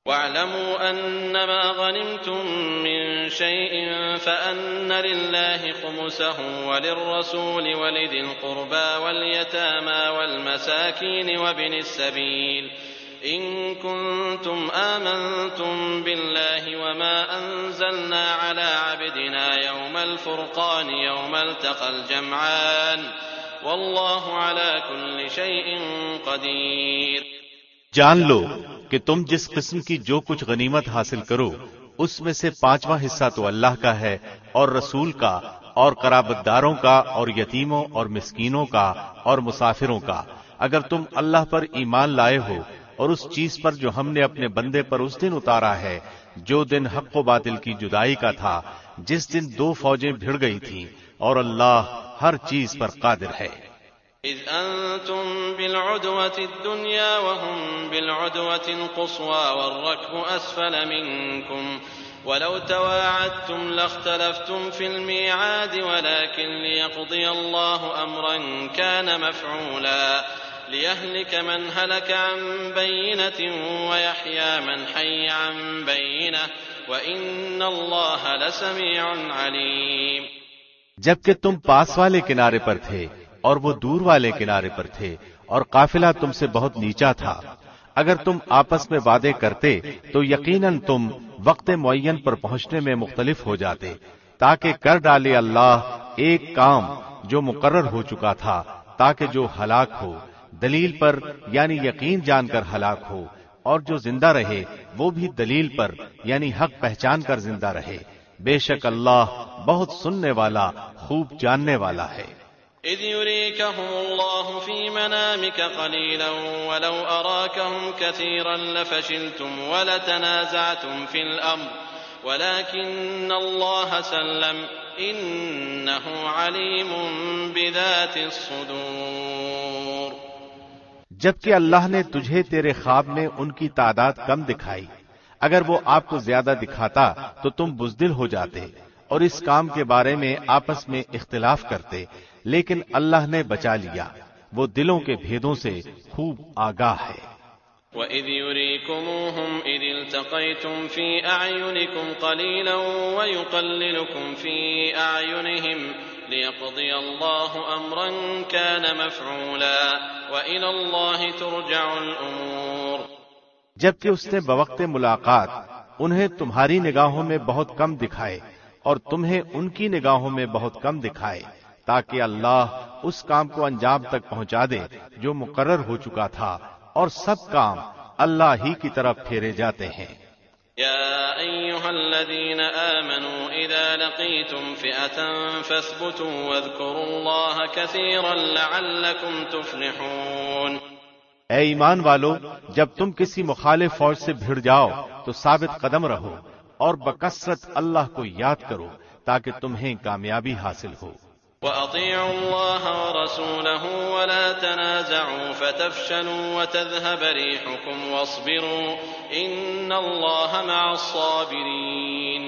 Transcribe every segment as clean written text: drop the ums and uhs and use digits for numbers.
واعلموا أنما غنمتم من شيء فأن لله خمسه وللرسول ولذي القربى واليتامى والمساكين وابن السبيل إن كنتم آمنتم بالله وما أنزلنا على عبدنا يوم الفرقان يوم التقى الجمعان والله على كل شيء قدير۔ جان لو کہ تم جس قسم کی جو کچھ غنیمت حاصل کرو اس میں سے 5واں حصہ تو اللہ کا ہے اور رسول کا اور قرابت داروں کا اور یتیموں اور مسکینوں کا اور مسافروں کا، اگر تم اللہ پر ایمان لائے ہو اور اس چیز پر جو ہم نے اپنے بندے پر اس دن اتارا ہے جو دن حق و باطل کی جدائی کا تھا، جس دن دو فوجیں بھڑ گئی تھیں، اور اللہ ہر چیز پر قادر ہے۔ إذ أنتم بالعدوة الدنيا وهم بالعدوة القصوى والركب أسفل منكم ولو تواعدتم لاختلفتم في الميعاد ولكن ليقضي الله أمرا كان مفعولا ليهلك من هلك عن بينة ويحيى من حي عن بينة وإن الله لسميع عليم۔ جبکہ تم پاس والے کنارے پر تھے اور وہ دور والے کنارے پر تھے اور قافلہ تم سے بہت نیچا تھا، اگر تم آپس میں وعدے کرتے تو یقیناً تم وقت معین پر پہنچنے میں مختلف ہو جاتے، تاکہ کر ڈالے اللہ ایک کام جو مقرر ہو چکا تھا، تاکہ جو ہلاک ہو دلیل پر یعنی یقین جان کر ہلاک ہو، اور جو زندہ رہے وہ بھی دلیل پر یعنی حق پہچان کر زندہ رہے۔ بے شک اللہ بہت سننے والا خوب جاننے والا ہے۔ إذ يريكهم الله في منامك قليلا ولو أراكهم كثيرا لفشلتم ولتنازعتم في الأمر ولكن الله سلم إنه عليم بذات الصدور۔ جبکہ اللہ نے تجھے تیرے خواب میں ان کی تعداد کم دکھائی، اگر وہ آپ کو زیادہ دکھاتا تو تم بزدل ہو جاتے اور اس کام کے بارے میں آپس میں اختلاف کرتے، لیکن اللہ نے بچا لیا، وہ دلوں کے بھیدوں سے خوب آگاہ ہے۔ وَإِذْ يُرِيكُمُوهُمْ إِذِ الْتَقَيْتُمْ فِي أَعْيُنِكُمْ قَلِيلًا وَيُقَلِّلُكُمْ فِي أَعْيُنِهِمْ لِيَقْضِيَ اللَّهُ أَمْرًا كَانَ مَفْعُولًا وَإِلَى اللَّهِ تُرْجَعُ الْأُمُورُ۔ جبکہ اس نے بوقت ملاقات انہیں تمہاری نگاہوں میں بہت کم دکھائے اور تمہیں ان کی نگاہوں میں بہت کم دکھائے، تاکہ اللہ اس کام کو انجام تک پہنچا دے جو مقرر ہو چکا تھا، اور سب کام اللہ ہی کی طرف پھیرے جاتے ہیں۔ يا أيها الذين آمنوا إذا لقيتم فئة فاثبتوا واذكروا الله كثيرا لعلكم تفلحون۔ اے ایمان والو، جب تم کسی مخالف فوج سے بھڑ جاؤ تو ثابت قدم رہو اور بکثرت اللہ کو یاد کرو تاکہ تمہیں کامیابی حاصل ہو۔ وَأَطِيعُوا اللَّهَ وَرَسُولَهُ وَلَا تَنَازَعُوا فَتَفْشَلُوا وَتَذْهَبَ رِيحُكُمْ وَاصْبِرُوا إِنَّ اللَّهَ مَعَ الصَّابِرِينَ۔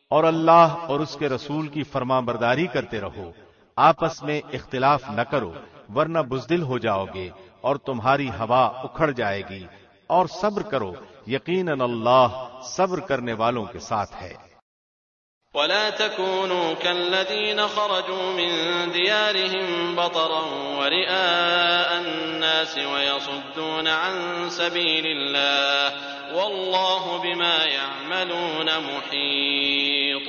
اور اللہ اور اس کے رسول کی فرمان برداری کرتے رہو، آپس میں اختلاف نہ کرو ورنہ بزدل ہو جاؤ گے اور تمہاری ہوا اکھڑ جائے گی، اور صبر کرو، یقیناً اللہ صبر کرنے والوں کے ساتھ ہے۔ ولا تكونوا كالذين خرجوا من ديارهم بطرا ورئاء الناس ويصدون عن سبيل الله والله بما يعملون محيط۔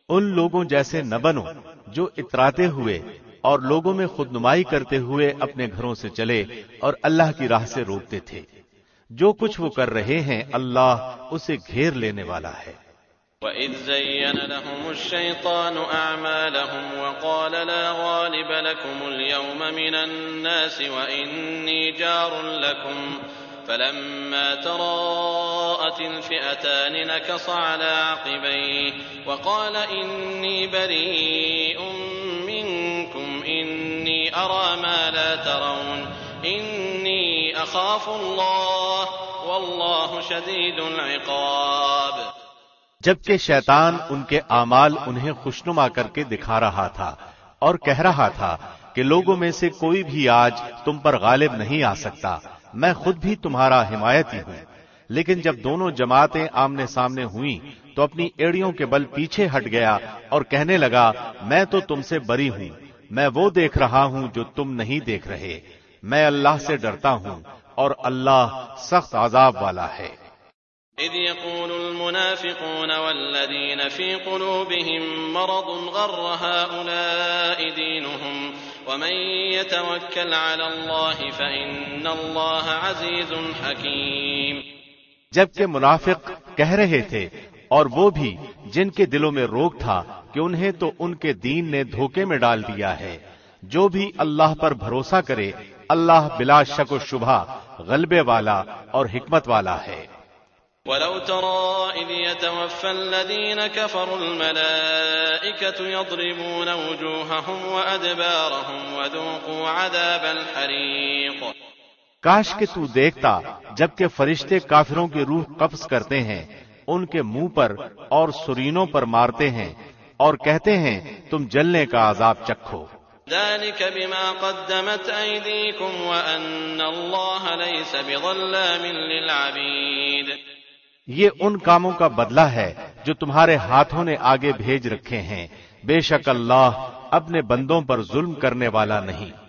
ان لوگوں جیسے نہ بنو جو اتراتے ہوئے اور لوگوں میں خود نمائی کرتے ہوئے اپنے گھروں سے چلے اور اللہ کی راہ سے روکتے تھے، جو کچھ وہ کر رہے ہیں اللہ اسے گھیر لینے والا ہے۔ وَإِذْ زَيَّنَ لَهُمُ الشَّيْطَانُ أَعْمَالَهُمْ وَقَالَ لَا غَالِبَ لَكُمُ الْيَوْمَ مِنَ النَّاسِ وَإِنِّي جَارٌ لَكُمْ فَلَمَّا تَرَاءَتِ الْفِئَتَانِ نَكَصَ عَلَى عَقِبَيْهِ وَقَالَ إِنِّي بَرِيءٌ مِّنكُمْ إِنِّي أَرَىٰ مَا لَا تَرَوْنَ إِنِّي أَخَافُ اللَّهَ وَاللَّهُ شَدِيدُ الْعِقَابِ۔ جبکہ شیطان ان کے اعمال انہیں خوشنما کر کے دکھا رہا تھا اور کہہ رہا تھا کہ لوگوں میں سے کوئی بھی آج تم پر غالب نہیں آ سکتا، میں خود بھی تمہارا حمایتی ہوں، لیکن جب دونوں جماعتیں آمنے سامنے ہوئیں تو اپنی ایڑیوں کے بل پیچھے ہٹ گیا اور کہنے لگا میں تو تم سے بری ہوں، میں وہ دیکھ رہا ہوں جو تم نہیں دیکھ رہے، میں اللہ سے ڈرتا ہوں اور اللہ سخت عذاب والا ہے۔ إذ يقول المنافقون والذين في قلوبهم مرض غر هؤلاء دينهم ومن يتوكل على الله فإن الله عزيز حكيم۔ جبکہ منافق کہہ رہے تھے، اور وہ بھی جن کے دلوں میں روگ تھا کہ انہیں تو ان کے دین نے دھوکے میں ڈال دیا ہے، جو بھی اللہ پر بھروسہ کرے اللہ بلا شک و شبہ غلبے والا اور حکمت والا ہے۔ وَلَوْ تَرَىٰ إِذْ يَتَوَفَّى الَّذِينَ كَفَرُوا الْمَلَائِكَةُ يَضْرِبُونَ وُجُوهَهُمْ وَأَدْبَارَهُمْ وَذُوقُوا عَذَابَ الْحَرِيقِ۔ کاش کہ تو دیکھتا جبکہ فرشتے کافروں کی روح قبض کرتے ہیں، ان کے منہ پر اور سرینوں پر مارتے ہیں اور کہتے ہیں تم جلنے کا عذاب چکھو۔ ذلك بما قدمت أيديكم وأن الله ليس بظلام للعبيد۔ یہ ان کاموں کا بدلہ ہے جو تمہارے ہاتھوں نے آگے بھیج رکھے ہیں، بے شک اللہ اپنے بندوں پر ظلم کرنے والا نہیں۔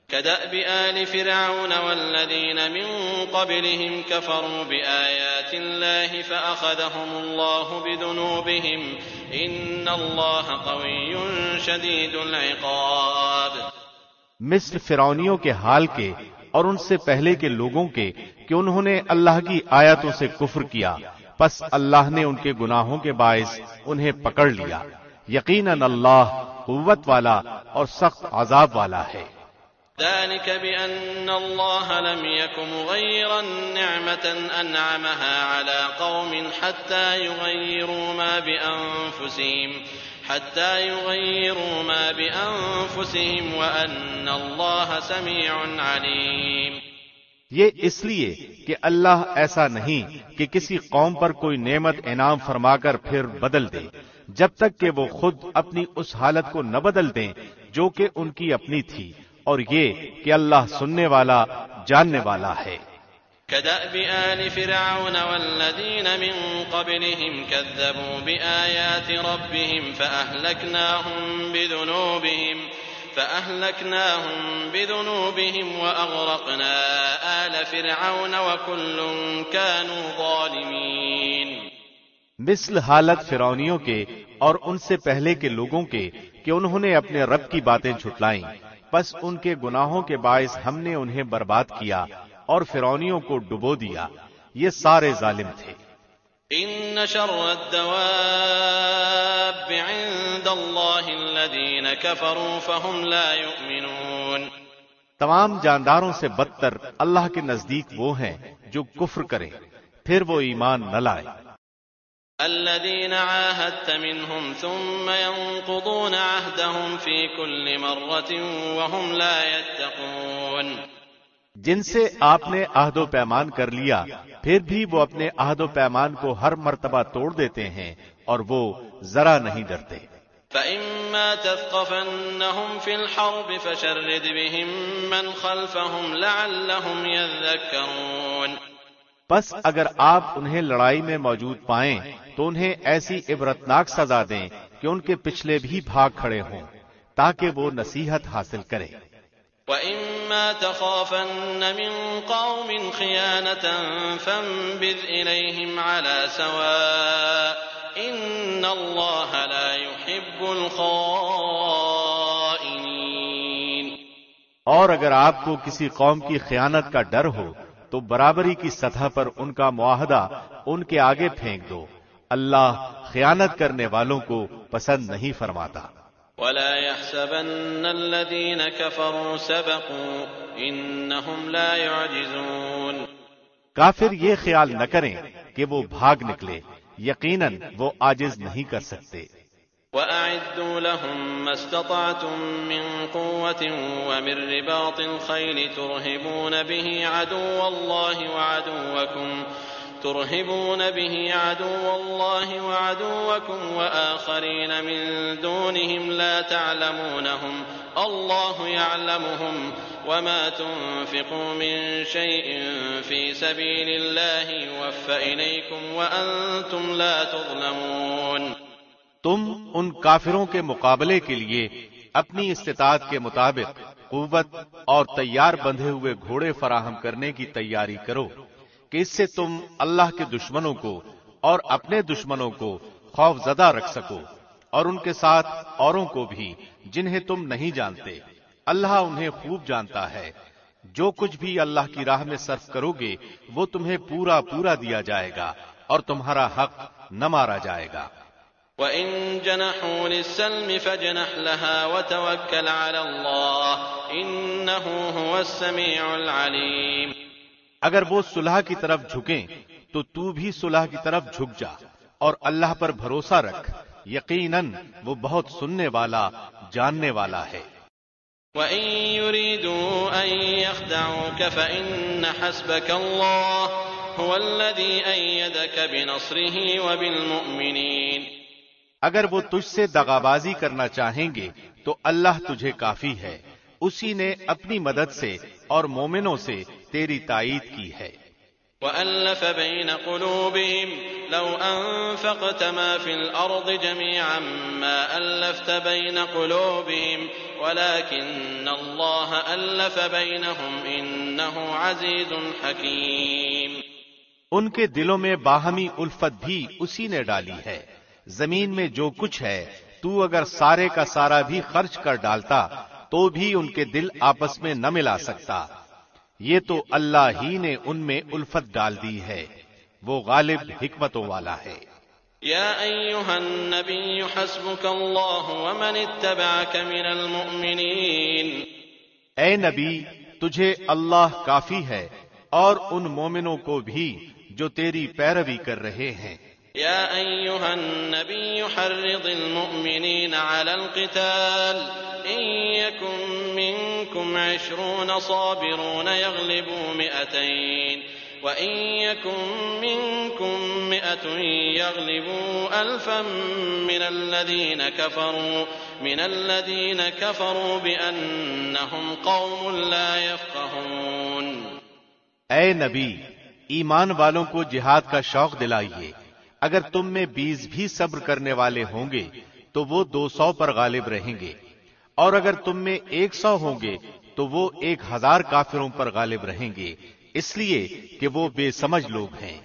كدأب آل فرعون والذين من قبلهم كفروا بآيات الله فأخذهم الله بذنوبهم إن الله قوي شديد العقاب۔ مصر فرعونیوں کے حال کے اور ان سے پہلے کے لوگوں کے کہ انہوں نے اللہ کی آیاتوں سے کفر کیا، پس اللہ نے ان کے گناہوں کے باعث انہیں پکڑ لیا، یقیناً اللہ قوت والا اور سخت عذاب والا ہے۔ ذلك بأن الله لم يك مغيرا نعمة أنعمها على قوم حتى يغيروا ما بأنفسهم وأن الله سميع عليم۔ یہ اس لیے کہ اللہ ایسا نہیں کہ کسی قوم پر کوئی نعمت انعام فرما کر پھر بدل دے جب تک کہ وہ خود اپنی اس حالت کو نہ بدل دیں جو کہ ان کی اپنی تھی، اور یہ کہ اللہ سننے والا جاننے والا ہے۔ كدأب آل فرعون والذين من قبلهم كذبوا بآيات ربهم فأهلكناهم بذنوبهم وأغرقنا آل فرعون وكل كانوا ظالمين۔ مثل حالت فرعونیوں کے اور ان سے پہلے کے لوگوں کے کہ انہوں نے اپنے رب کی باتیں جھٹلائیں، پس ان کے گناہوں کے باعث ہم نے انہیں برباد کیا اور فرعونیوں کو ڈبو دیا، یہ سارے ظالم تھے۔ ان شر الدواب عند اللہ الذین کفروا فهم لا يؤمنون۔ تمام جانداروں سے بدتر اللہ کے نزدیک وہ ہیں جو کفر کریں پھر وہ ایمان نہ لائیں۔ الذين عاهدت منهم ثم ينقضون عهدهم في كل مرة وهم لا يتقون۔ جن سے آپ نے عہد و پیمان کر لیا پھر بھی وہ اپنے عہد و پیمان کو ہر مرتبہ توڑ دیتے ہیں اور وہ ذرا نہیں ڈرتے۔ فإما تثقفنهم في الحرب فشرد بهم من خلفهم لعلهم يذكرون۔ پس اگر آپ انہیں لڑائی میں موجود پائیں تو انہیں ایسی عبرتناک سزا دیں کہ ان کے پچھلے بھی بھاگ کھڑے ہوں تاکہ وہ نصیحت حاصل کریں۔ وَإِمَّا تَخَافَنَّ مِن قَوْمٍ خِيَانَةً فَانبِذْ إِلَيْهِمْ عَلَى سَوَاءٍ إِنَّ اللَّهَ لَا يُحِبُّ الْخَائِنِينَ۔ اور اگر آپ کو کسی قوم کی خیانت کا ڈر ہو تو برابری کی سطح پر ان کا معاہدہ ان کے آگے پھینک دو، اللہ خیانت کرنے والوں کو پسند نہیں فرماتا۔ وَلَا يَحْسَبَنَّ الَّذِينَ كَفَرُوا سَبَقُوا إِنَّهُمْ لَا يُعْجِزُونَ۔ کافر یہ خیال نہ کریں کہ وہ بھاگ نکلے، یقیناً وہ عاجز نہیں کر سکتے۔ وَأَعِدُّوا لَهُم مَّا اسْتَطَعْتُم مِّن قُوَّةٍ وَمِن رِّبَاطِ الْخَيْلِ تُرْهِبُونَ بِهِ عَدُوَّ اللَّهِ وَعَدُوَّكُمْ وَآخَرِينَ مِن دُونِهِمْ لَا تَعْلَمُونَهُمْ اللَّهُ يَعْلَمُهُمْ وما تنفقوا من شيء في سبيل الله يوفى إليكم وأنتم لا تظلمون۔ تم ان کافروں کے مقابلے کے لیے اپنی استطاعت کے مطابق قوت اور تیار بندھے ہوئے گھوڑے فراہم کرنے کی تیاری کرو کہ اس سے تم اللہ کے دشمنوں کو اور اپنے دشمنوں کو خوف زدہ رکھ سکو، اور ان کے ساتھ اوروں کو بھی جنہیں تم نہیں جانتے۔ اللہ انہیں خوب جانتا ہے۔ جو کچھ بھی اللہ کی راہ میں صرف کرو گے وہ تمہیں پورا پورا دیا جائے گا اور تمہارا حق نہ مارا جائے گا۔ وَإِن جَنَحُوا لِلسَّلْمِ فَاجْنَحْ لَهَا وَتَوَكَّلْ عَلَى اللَّهِ إِنَّهُ هُوَ السَّمِيعُ الْعَلِيمُ۔ اگر وہ صلح کی طرف جھکیں تو بھی صلح کی طرف جھک جا اور اللہ پر بھروسہ رکھ، یقیناً وہ بہت سننے والا جاننے والا ہے۔ وَإِن يُرِيدُوا أَن يَخْدَعُوكَ فَإِنَّ حَسْبَكَ اللَّهُ هُوَ الَّذِي أَيَّدَكَ بِنَصْرِهِ وَبِالْمُؤْمِنِينَ۔ اگر وہ تجھ سے دغابازی کرنا چاہیں گے تو اللہ تجھے کافی ہے، اسی نے اپنی مدد سے اور مومنوں سے تیری تائید کی ہے۔ وَأَلَّفَ بَيْنَ قُلُوبِهِمْ لَوْ أَنفَقْتَ مَا فِي الْأَرْضِ جَمِيعًا مَا أَلَّفْتَ بَيْنَ قُلُوبِهِمْ وَلَكِنَّ اللَّهَ أَلَّفَ بَيْنَهُمْ إِنَّهُ عَزِيزٌ حَكِيمٌ۔ ان کے دلوں میں باہمی الفت بھی اسی نے ڈالی ہے۔ زمین میں جو کچھ ہے تو اگر سارے کا سارا بھی خرچ کر ڈالتا تو بھی ان کے دل آپس میں نہ ملا سکتا۔ یہ تو اللہ ہی نے ان میں الفت ڈال دی ہے، وہ غالب حکمتوں والا ہے۔ یا ایھا النبی حسبک اللہ ومن اتبعک من المؤمنین۔ اے نبی، تجھے اللہ کافی ہے اور ان مومنوں کو بھی جو تیری پیروی کر رہے ہیں۔ یا ایھا النبی حرض المؤمنین علی القتال ان یکن منکم 20 صابرون یغلبوا 200 وَإِن يَكُن مِّنكُم 100 يَغْلِبُوا أَلْفًا مِّنَ الَّذِينَ كَفَرُوا بِأَنَّهُمْ قَوْمٌ لَّا يَفْقَهُونَ۔ اے نبی، ایمان والوں کو جہاد کا شوق دلائیے۔ اگر تم میں 20 بھی صبر کرنے والے ہوں گے تو وہ 200 پر غالب رہیں گے، اور اگر تم میں 100 ہوں گے تو وہ 1000 کافروں پر غالب رہیں گے، اس لیے کہ وہ بے سمجھ لوگ ہیں۔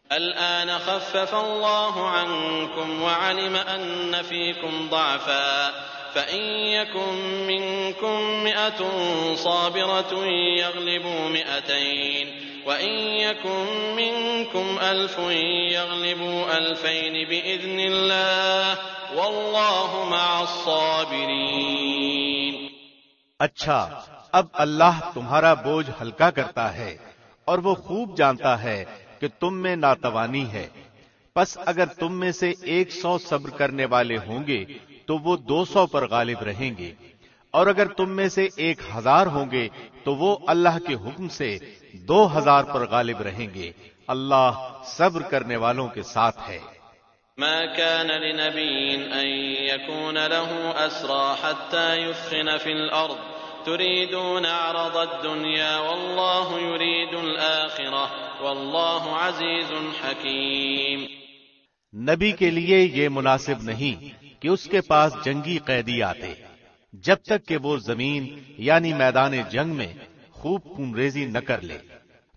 الآن خفف اللہ عنکم وعلم ان فیکم ضعفا فإن يكن منكم 100 صابرة يغلبوا 200 وإن يكن منكم 1000 يغلبوا 2000 بإذن الله والله مع الصابرين۔ اچھا، اب اللہ تمہارا بوجھ ہلکا کرتا ہے اور وہ خوب جانتا ہے کہ تم میں ناتوانی ہے، پس اگر تم میں سے 100 صبر کرنے والے ہوں گے تو وہ 200 پر غالب رہیں گے، اور اگر تم میں سے 1000 ہوں گے تو وہ اللہ کے حکم سے 2000 پر غالب رہیں گے۔ اللہ صبر کرنے والوں کے ساتھ ہے۔ ما كان لنبي أن يكون له أسرى حتى يثخن في الأرض تريدون عرض الدنيا والله يريد الآخرة والله عزيز حكيم۔ نبی کے لیے یہ مناسب نہیں کہ اس کے پاس جنگی قیدی آتے جب تک کہ وہ زمین یعنی میدان جنگ میں خوب خونریزی نہ کر لے۔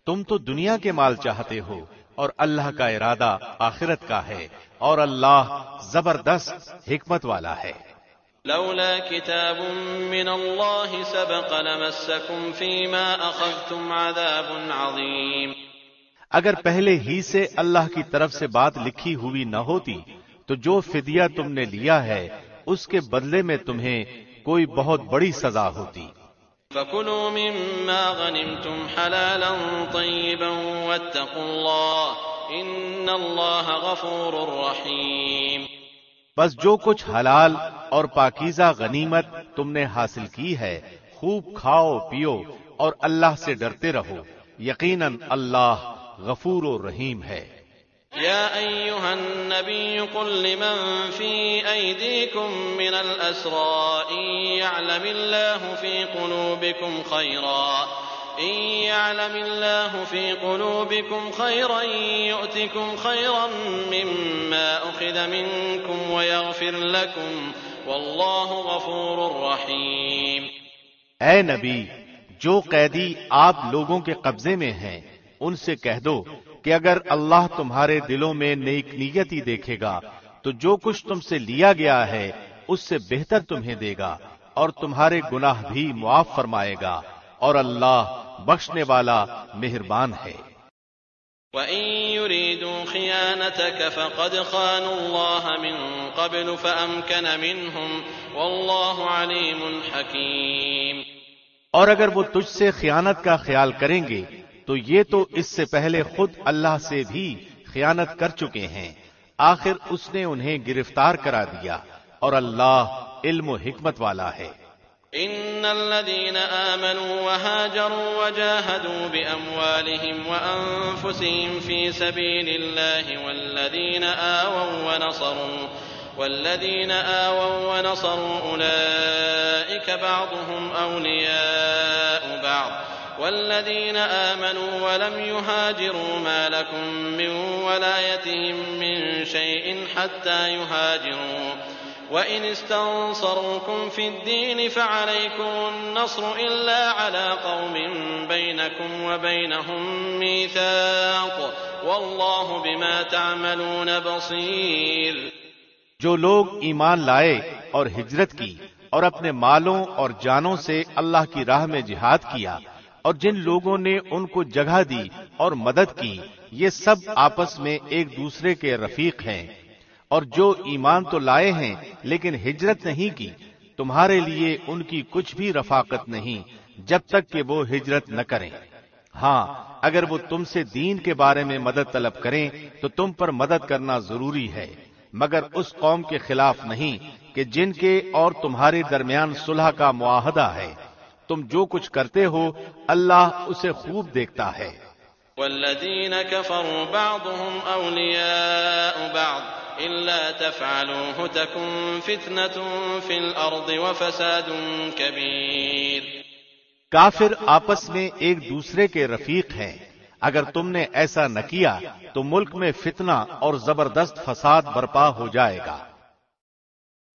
تم تو دنیا کے مال چاہتے ہو اور اللہ کا ارادہ آخرت کا ہے، اور اللہ زبردست حکمت والا ہے۔ لولا كتاب من الله سبق لمسكم فيما أخذتم عذاب عظيم۔ اگر پہلے ہی سے اللہ کی طرف سے بات لکھی ہوئی نہ ہوتی تو جو فدیہ تم نے لیا ہے اس کے بدلے میں تمہیں کوئی بہت بڑی سزا ہوتی۔ فَكُلُوا مِمَّا غَنِمْتُمْ حَلَالًا طَيِّبًا وَاتَّقُوا اللَّهَ إِنَّ اللَّهَ غَفُورٌ رَّحِيمٌ۔ بس جو کچھ حلال اور پاکیزہ غنیمت تم نے حاصل کی ہے خوب کھاؤ پیو اور اللہ سے ڈرتے رہو، یقیناً اللہ غفور و رحیم ہے۔ يا أيها النبي قل لمن في أيديكم من الأسرى إن يعلم الله في قلوبكم خيرا يؤتكم خيرا مما أخذ منكم ويغفر لكم والله غفور رحيم۔ اے نبی، جو قیدی آپ لوگوں کے قبضے میں ہیں ان سے کہہ دو کہ اگر اللہ تمہارے دلوں میں نیک نیتی دیکھے گا تو جو کچھ تم سے لیا گیا ہے اس سے بہتر تمہیں دے گا اور تمہارے گناہ بھی معاف فرمائے گا، اور اللہ بخشنے والا مہربان ہے۔ وَإِن يُرِيدُوا خِيَانَتَكَ فَقَدْ خَانُوا اللَّهَ مِن قَبْلُ فَأَمْكَنَ مِنْهُمْ وَاللَّهُ عَلِيمٌ حَكِيمٌ۔ اور اگر وہ تجھ سے خیانت کا خیال کریں گے تو یہ تو اس سے پہلے خود اللہ سے بھی خیانت کر چکے ہیں، آخر اس نے انہیں گرفتار کرا دیا، اور اللہ علم و حکمت والا ہے۔ ان الذين آمنوا وهاجروا وجاهدوا بأموالهم وأنفسهم في سبيل الله والذين آووا ونصروا أولئك بعضهم أولياء بعض والذين آمنوا ولم يهاجروا ما لكم من ولايتهم من شيء حتى يهاجروا وَإِنِ اسْتَنصَرُوكُمْ فِي الدِّينِ فَعَلَيْكُمُ النَّصْرُ إِلَّا عَلَىٰ قَوْمٍ بَيْنَكُمْ وَبَيْنَهُم مِّيثَاقٌ وَاللَّهُ بِمَا تَعْمَلُونَ بَصِيرٌ۔ جو لوگ ایمان لائے اور ہجرت کی اور اپنے مالوں اور جانوں سے اللہ کی راہ میں جہاد کیا، اور جن لوگوں نے ان کو جگہ دی اور مدد کی، یہ سب آپس میں ایک دوسرے کے رفیق ہیں۔ اور جو ایمان تو لائے ہیں لیکن ہجرت نہیں کی، تمہارے لیے ان کی کچھ بھی رفاقت نہیں جب تک کہ وہ ہجرت نہ کریں۔ ہاں، اگر وہ تم سے دین کے بارے میں مدد طلب کریں تو تم پر مدد کرنا ضروری ہے، مگر اس قوم کے خلاف نہیں کہ جن کے اور تمہارے درمیان صلح کا معاہدہ ہے۔ تم جو کچھ کرتے ہو اللہ اسے خوب دیکھتا ہے۔ والذین کفروا بعضهم اولیاء بعض إلا تفعلوه تكن فتنة في الأرض وفساد كبير۔ کافر آپس میں ایک دوسرے کے رفیق ہیں، اگر تم نے ایسا نہ کیا تو ملک میں فتنہ اور زبردست فساد برپا ہو جائے گا۔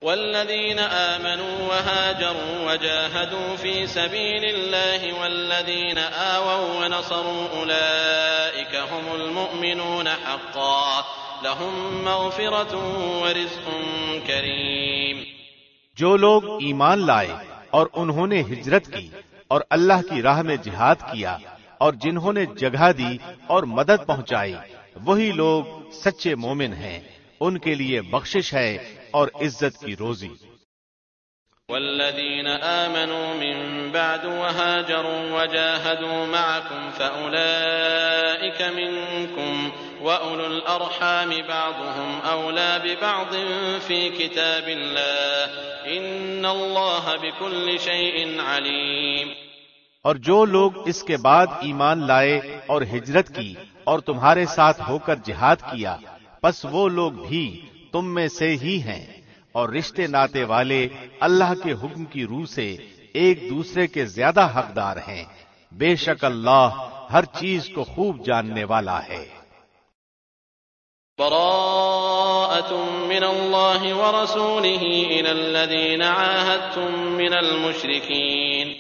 والذين آمنوا وهاجروا وجاهدوا في سبيل الله والذين آووا ونصروا أولئك هم المؤمنون حقا لهم مغفرة ورزق کریم۔ جو لوگ ایمان لائے اور انہوں نے ہجرت کی اور اللہ کی راہ میں جہاد کیا اور جنہوں نے جگہ دی اور مدد پہنچائی، وہی لوگ سچے مومن ہیں، ان کے لیے بخشش ہے اور عزت کی روزی۔ والذین آمنوا من بعد وهاجروا وجاهدوا معكم فأولئك منكم وأولو الأرحام بعضهم أولى ببعض في كتاب الله إن الله بكل شيء عليم۔ اور جو لوگ اس کے بعد ایمان لائے اور ہجرت کی اور تمہارے ساتھ ہو کر جہاد کیا، پس وہ لوگ بھی تم میں سے ہی ہیں، اور رشتے ناتے والے اللہ کے حکم کی روح سے ایک دوسرے کے زیادہ حقدار ہیں۔ بے شک اللہ ہر چیز کو خوب جاننے والا ہے۔ براءة من اللہ ورسولہ الی الذین عاہدتم من المشرکین۔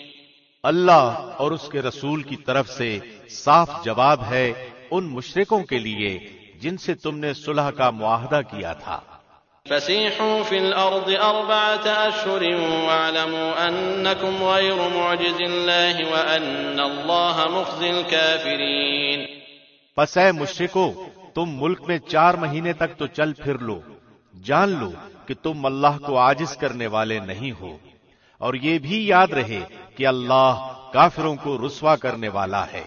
اللہ اور اس کے رسول کی طرف سے صاف جواب ہے ان مشرکوں کے لیے جن سے تم نے صلح کا معاہدہ کیا تھا۔ فسیحوا فی الارض 4 اشہر واعلموا انکم غیر معجز اللہ وان اللہ مخزی الکافرین۔ پس اے مشرکو، تم ملک میں 4 مہینے تک تو چل پھر لو، جان لو کہ تم اللہ کو عاجز کرنے والے نہیں ہو، اور یہ بھی یاد رہے کہ اللہ کافروں کو رسوا کرنے والا ہے۔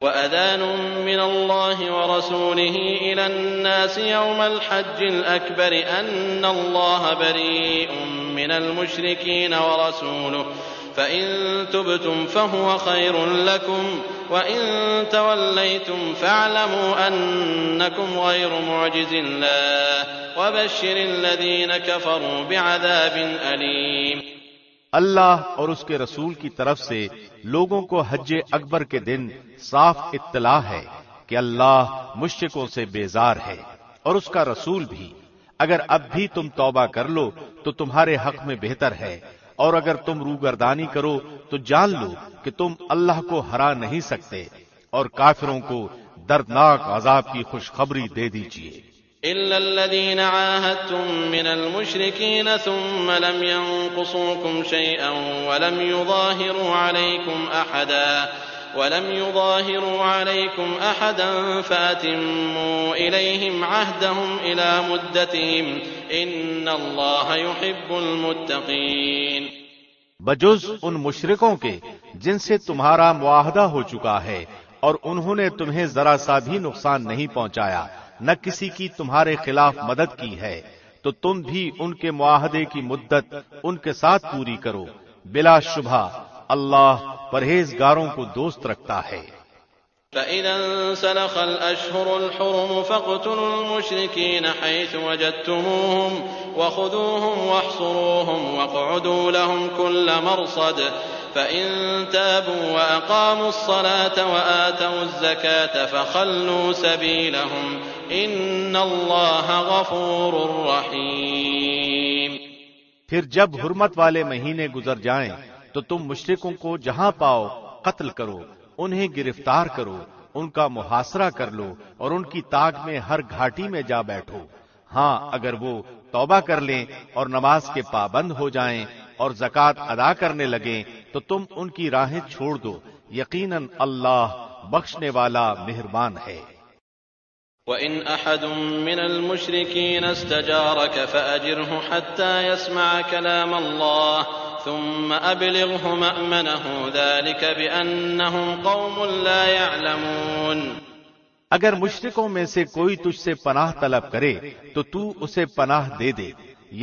وَأَذَانٌ مِّنَ اللَّهِ وَرَسُولِهِ إِلَى النَّاسِ يَوْمَ الْحَجِّ الْأَكْبَرِ أَنَّ اللَّهَ بَرِيءٌ مِّنَ الْمُشْرِكِينَ فإن تبتم فهو خير لكم وإن توليتم فاعلموا أنكم غير معجز الله وبشر الذين كفروا بعذاب أليم۔ اللہ اور اس کے رسول کی طرف سے لوگوں کو حج اکبر کے دن صاف اطلاع ہے کہ اللہ مشرکوں سے بیزار ہے اور اس کا رسول بھی۔ اگر اب بھی تم توبہ کر لو تو تمہارے حق میں بہتر ہے، اور اگر تم روگردانی کرو تو جان لو کہ تم اللہ کو ہرا نہیں سکتے، اور کافروں کو دردناک عذاب کی خوشخبری دے دیجیے۔ إلا الذين عاهدتم من المشركين ثم لم ينقصوكم شيئا ولم يظاهروا عليكم أحدا فأتموا إليهم عهدهم إلى مدتهم إن الله يحب المتقين۔ بجز ان مشرکوں کے جن سے تمہارا معاہدہ ہو چکا ہے اور انہوں نے تمہیں ذرا سا بھی نقصان نہیں پہنچایا، نہ کسی کی تمہارے خلاف مدد کی ہے، تو تم بھی ان کے معاہدے کی مدت ان کے ساتھ پوری کرو، بلا شبہ اللہ پرہیزگاروں کو دوست رکھتا ہے۔ فَإِذَا انسَلَخَ الْأَشْهُرُ الْحُرُمُ فَاقْتُلُوا الْمُشْرِكِينَ حَيْثُ وَجَدتُّمُوهُمْ وَخُذُوهُمْ وَاحْصُرُوهُمْ وَاقْعُدُوا لَهُمْ كُلَّ مَرْصَدٍ فَإِن تَابُوا وَأَقَامُوا الصَّلَاةَ وَآتَوُا الزَّكَاةَ فَخَلُّوا سَبِيلَهُمْ إِنَّ اللَّهَ غَفُورٌ رَّحِيمٌ۔ پھر جب حرمت والے مہینے گزر جائیں تو تم مشرکوں کو جہاں پاؤ قتل کرو، انہیں گرفتار کرو، ان کا محاصرہ کر لو اور ان کی طاق میں ہر گھاٹی میں جا بیٹھو۔ ہاں اگر وہ توبہ کر لیں اور نماز کے پابند ہو جائیں اور زکوٰۃ ادا کرنے لگیں تو تم ان کی راہیں چھوڑ دو، یقیناً اللہ بخشنے والا مہربان ہے۔ وَإِنْ أَحَدٌ مِّنَ الْمُشْرِكِينَ اسْتَجَارَكَ فَأَجِرْهُ حَتَّى يَسْمَعَ كَلَامَ اللَّهِ ثُمَّ أَبْلِغْهُ مَأْمَنَهُ ذَلِكَ بِأَنَّهُمْ قَوْمٌ لَّا يَعْلَمُونَ۔ اگر مشرکوں میں سے کوئی تجھ سے پناہ طلب کرے تو تو اسے پناہ دے دے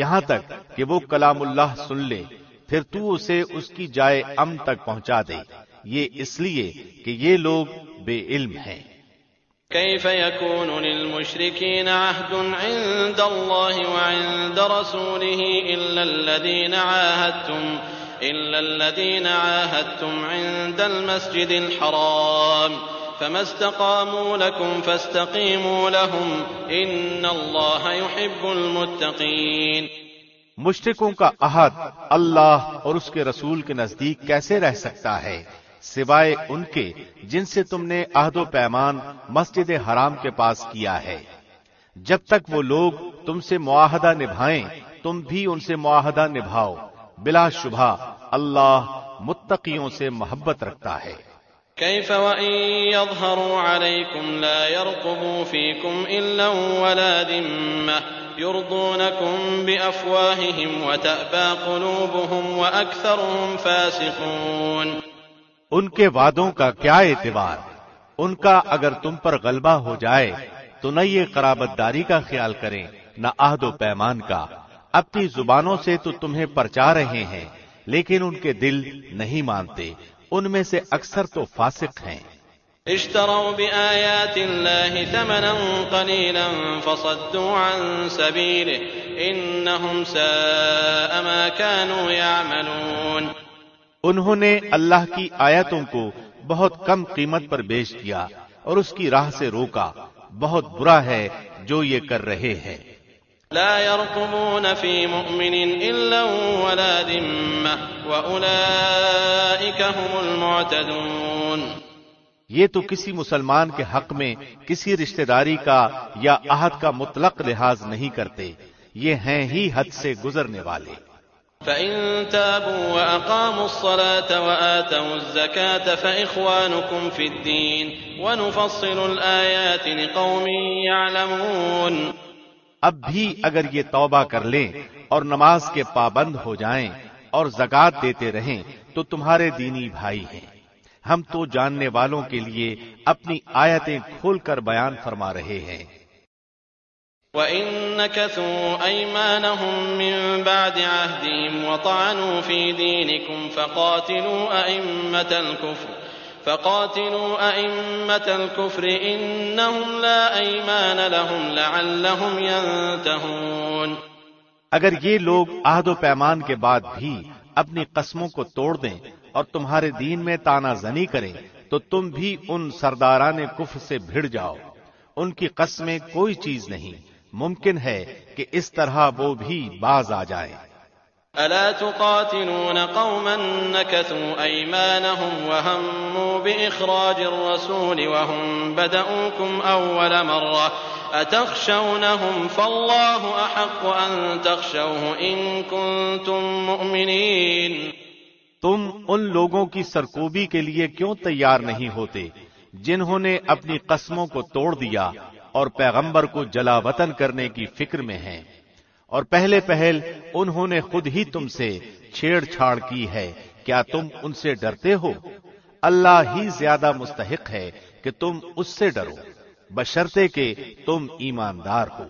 یہاں تک کہ وہ کلام اللہ سن لے، پھر تو اسے اس کی جائے امن تک پہنچا دے، یہ اس لیے کہ یہ لوگ بے علم ہیں۔ كيف يكون للمشركين عهد عند الله وعند رسوله إلا الذين عاهدتم عند المسجد الحرام فما استقاموا لكم فاستقيموا لهم إن الله يحب المتقين۔ مشرکوں کا عہد اللہ اور اس کے رسول کے نزدیک کیسے رہ سکتا ہے سوائے ان کے جن سے تم نے عہد و پیمان مسجد حرام کے پاس کیا ہے۔ جب تک وہ لوگ تم سے معاہدہ نبھائیں تم بھی ان سے معاہدہ نبھاؤ، بلا شبہ اللہ متقیوں سے محبت رکھتا ہے۔ كيف وإن يظهروا عليكم لا يرقبوا فيكم إلا ولا ذمة يرضونكم بأفواههم وتأبى قلوبهم وأكثرهم فاسقون۔ ان کے وعدوں کا کیا اعتبار، ان کا اگر تم پر غلبہ ہو جائے تو نہ یہ قرابت داری کا خیال کریں نہ عہد و پیمان کا، اپنی زبانوں سے تو تمہیں پرچا رہے ہیں لیکن ان کے دل نہیں مانتے، ان میں سے اکثر تو فاسق ہیں۔ اشتروا بآيات الله ثمنا قليلا فصدوا عن سبيله إنهم ساء ما كانوا يعملون۔ انہوں نے اللہ کی آیتوں کو بہت کم قیمت پر بیچ دیا اور اس کی راہ سے روکا، بہت برا ہے جو یہ کر رہے ہیں۔ لا يرقبون في مؤمن إلا ولا ذمة وأولئك هم المعتدون۔ یہ تو کسی مسلمان کے حق میں کسی رشتہ داری کا یا عہد کا مطلق لحاظ نہیں کرتے، یہ ہیں ہی حد سے گزرنے والے۔ فَإِن تَابُوا وَأَقَامُوا الصَّلَاةَ وَآتَوُا الزَّكَاةَ فَإِخْوَانُكُمْ فِي الدِّينِ وَنُفَصِّلُ الْآيَاتِ لِقَوْمٍ يَعْلَمُونَ۔ اب بھی اگر یہ توبہ کر لیں اور نماز کے پابند ہو جائیں اور زکوٰۃ دیتے رہیں تو تمہارے دینی بھائی ہیں، ہم تو جاننے والوں کے لیے اپنی آیتیں کھول کر بیان فرما رہے ہیں۔ وَإِن نَكَثُوا أَيْمَانَهُم مِّن بَعْدِ عَهْدِهِمْ وَطَعَنُوا فِي دِينِكُمْ فقاتلوا أئمة الكفر إنهم لا أيمان لهم لعلهم ينتهون۔ اگر یہ لوگ عہد و پیمان کے بعد بھی اپنی قسموں کو توڑ دیں اور تمہارے دین میں طعنہ زنی کریں تو تم بھی ان سرداران کفر سے بھڑ جاؤ، ان کی قسمیں کوئی چیز نہیں، ممکن ہے کہ اس طرح وہ بھی باز آ جائیں۔ ألا تقاتلون قوما نكثوا أيمانهم وهموا بإخراج الرسول وهم بدؤوكم أول مرة أتخشونهم فالله أحق أن تخشوه إن كنتم مؤمنين۔ تم ان لوگوں کی سرکوبی کے لیے کیوں تیار نہیں ہوتے جنہوں نے اپنی قسموں کو توڑ دیا اور پیغمبر کو جلا وطن کرنے کی فکر میں ہیں، اور پہلے پہل انہوں نے خود ہی تم سے چھیڑ چھاڑ کی ہے، کیا تم ان سے ڈرتے ہو؟ اللہ ہی زیادہ مستحق ہے کہ تم اس سے ڈرو، بشرطے کہ تم ایماندار ہو۔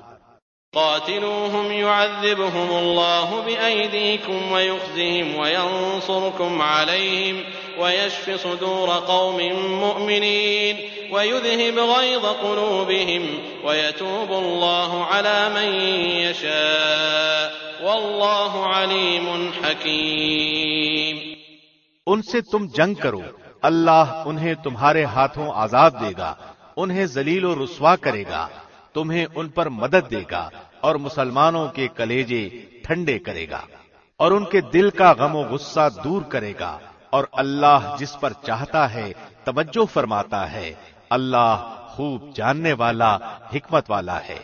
قاتلوهم يعذبهم الله بأيديكم ويخزهم وينصركم عليهم ويشف صدور قوم مؤمنين ويذهب غيظ قلوبهم ويتوب الله على من يشاء والله عليم حكيم۔ ان سے تم جنگ کرو، اللہ انہیں تمہارے ہاتھوں آزاد دے گا، انہیں ذلیل و رسوا کرے گا، تمہیں ان پر مدد دے گا اور مسلمانوں کے کلیجے ٹھنڈے کرے گا اور ان کے دل کا غم و غصہ دور کرے گا، اور اللہ جس پر چاہتا ہے توجہ فرماتا ہے، اللہ خوب جاننے والا، حکمت والا ہے۔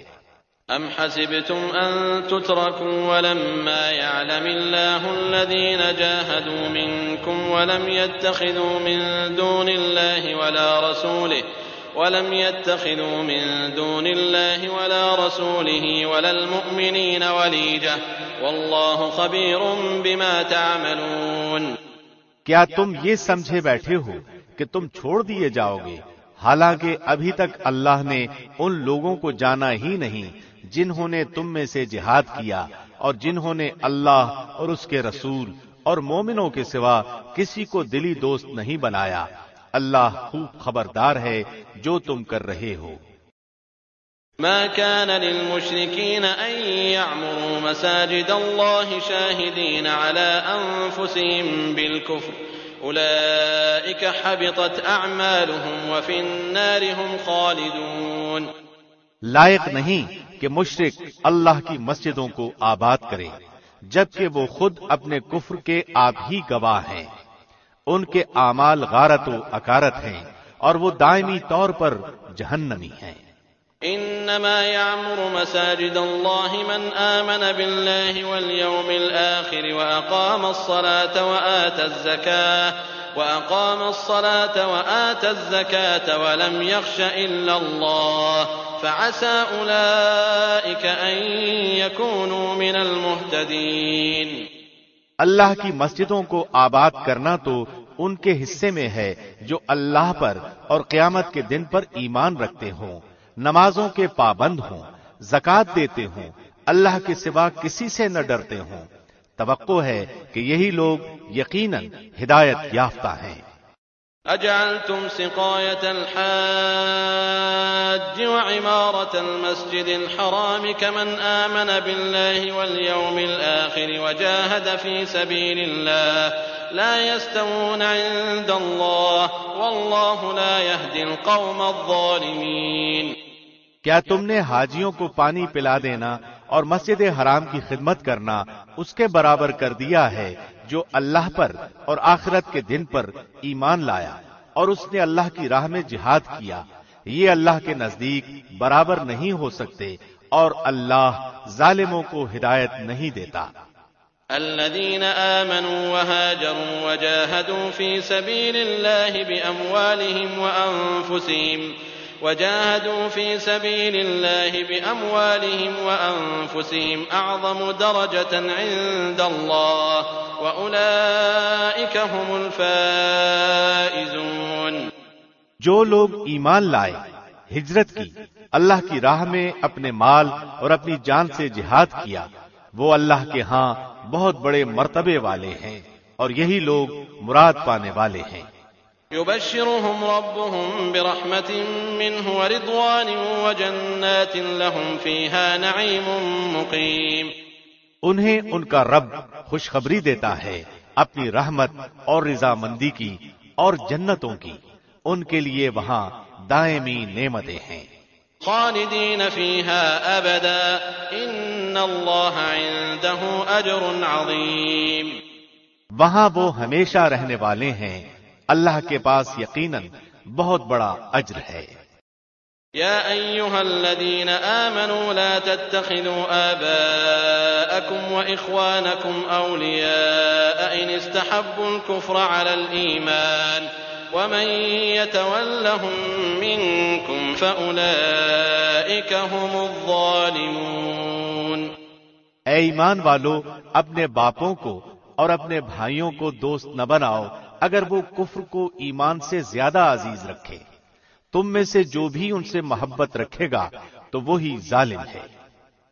أَمْ حَسِبْتُمْ أَن تُتْرَكُوا وَلَمَّا يَعْلَمِ اللَّهُ الَّذِينَ جَاهَدُوا مِنكُمْ وَلَمْ يَتَّخِذُوا مِن دُونِ اللَّهِ وَلَا رَسُولِهِ وَلَا الْمُؤْمِنِينَ وَلِيجَةً وَاللَّهُ خَبِيرٌ بِمَا تَعْمَلُونَ۔ کیا تم یہ سمجھے بیٹھے ہو کہ تم چھوڑ دیے جاؤ گے، حالانکہ ابھی تک اللہ نے ان لوگوں کو جانا ہی نہیں جنہوں نے تم میں سے جہاد کیا اور جنہوں نے اللہ اور اس کے رسول اور مومنوں کے سوا کسی کو دلی دوست نہیں بنایا، اللہ خوب خبردار ہے جو تم کر رہے ہو۔ ما كان للمشركين أن يعمروا مساجد الله شاهدين على أنفسهم بالكفر أولئك حبطت أعمالهم وفي النار هم خالدون۔ لائق نہیں کہ مشرک اللہ کی مسجدوں کو آباد کرے جبکہ وہ خود اپنے کفر کے آپ ہی گواہ ہیں، ان کے اعمال غارت و اکارت ہیں اور وہ دائمی طور پر جہنمی ہیں۔ انما يعمر مساجد الله من آمن بالله واليوم الآخر وأقام الصلاة وآتى الزكاة ولم يخش إلا الله فعسى أولئك أن يكونوا من المهتدين۔ اللہ کی مسجدوں کو آباد کرنا تو ان کے حصے میں ہے جو اللہ پر اور قیامت کے دن پر ایمان رکھتے ہوں، نمازوں کے پابند ہوں، زکوٰۃ دیتے ہوں، اللہ کے سوا کسی سے نہ ڈرتے ہوں۔ توقع ہے کہ یہی لوگ یقیناً ہدایت یافتہ ہیں۔ اجعلتم سقاية الحاج وعمارة المسجد الحرام كمن آمن بالله واليوم الآخر وجاهد في سبيل الله لا يستوون عند الله والله لا يهدي القوم الظالمين۔ کیا تم نے حاجیوں کو پانی پلا دینا اور مسجد حرام کی خدمت کرنا اس کے برابر کر دیا ہے جو اللہ پر اور آخرت کے دن پر ایمان لایا اور اس نے اللہ کی راہ میں جہاد کیا؟ یہ اللہ کے نزدیک برابر نہیں ہو سکتے اور اللہ ظالموں کو ہدایت نہیں دیتا۔ الذين آمنوا وهاجروا وجاهدوا في سبيل الله بأموالهم وأنفسهم أعظم درجة عند الله وأولئك هم الفائزون۔ جو لوگ ایمان لائے، ہجرت کی اللہ کی راہ میں اپنے مال اور اپنی جان سے جہاد کیا، وہ اللہ کے ہاں بہت بڑے مرتبے والے ہیں، اور یہی لوگ مراد پانے والے ہیں۔ يبشرهم ربهم برحمة منه ورضوان وجنات لهم فيها نعيم مقيم۔ انہیں ان کا رب خوشخبری دیتا ہے اپنی رحمت اور رضامندی کی اور جنتوں کی، ان کے لیے وہاں دائمی نعمتیں ہیں۔ خالدين فيها أبدا إن الله عنده أجر عظيم۔ وہاں وہ ہمیشہ رہنے والے ہیں، اللہ کے پاس یقیناً بہت بڑا اجر ہے۔ يا أيها الذين آمنوا لا تتخذوا آباءكم وإخوانكم أولياء إن استحبوا الكفر على الإيمان ومن يتولهم منكم فأولئك هم الظالمون۔ اے ایمان والو، اپنے باپوں کو اور اپنے بھائیوں کو دوست نہ بناؤ اگر وہ کفر کو ایمان سے زیادہ عزیز رکھے، تم میں سے جو بھی ان سے محبت رکھے گا تو وہی ظالم ہے۔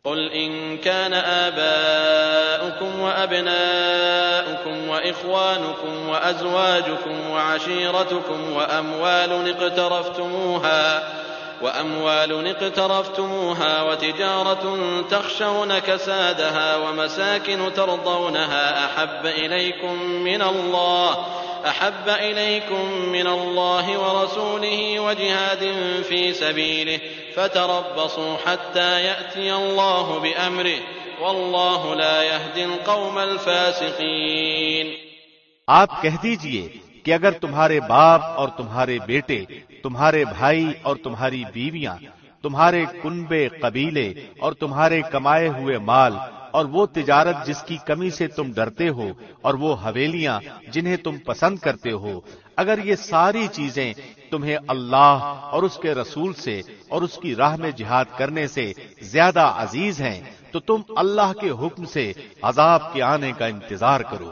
قل إن كان آباؤكم وأبناؤكم وإخوانكم وأزواجكم وعشيرتكم وأموال اقترفتموها وتجارة تخشون كسادها ومساكن ترضونها أحب إليكم من الله ورسوله وجهاد في سبيله فتربصوا حتى يأتي الله بأمره والله لا يهدي القوم الفاسقين۔ آپ کہہ دیجئے کہ اگر تمہارے باپ اور تمہارے بیٹے، تمہارے بھائی اور تمہاری بیویاں، تمہارے کنبے قبیلے اور تمہارے کمائے ہوئے مال اور وہ تجارت جس کی کمی سے تم ڈرتے ہو اور وہ حویلیاں جنہیں تم پسند کرتے ہو، اگر یہ ساری چیزیں تمہیں اللہ اور اس کے رسول سے اور اس کی راہ میں جہاد کرنے سے زیادہ عزیز ہیں تو تم اللہ کے حکم سے عذاب کے آنے کا انتظار کرو،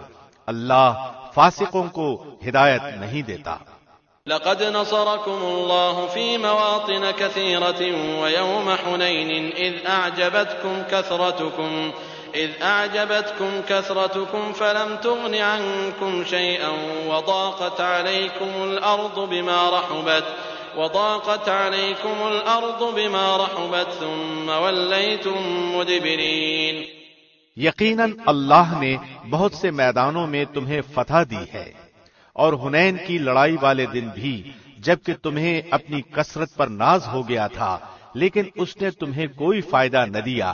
اللہ فاسقوں کو ہدایت نہیں دیتا۔ لقد نصركم الله في مواطن كثيرة ويوم حنين إذ أعجبتكم كثرتكم فلم تغن عنكم شيئا وضاقت عليكم الأرض بما رحبت ثم وليتم مدبرين۔ یقیناً اللہ نے بہت سے میدانوں میں تمہیں فتح دی ہے، اور حنین کی لڑائی والے دن بھی جبکہ تمہیں اپنی کثرت پر ناز ہو گیا تھا، لیکن اس نے تمہیں کوئی فائدہ نہ دیا،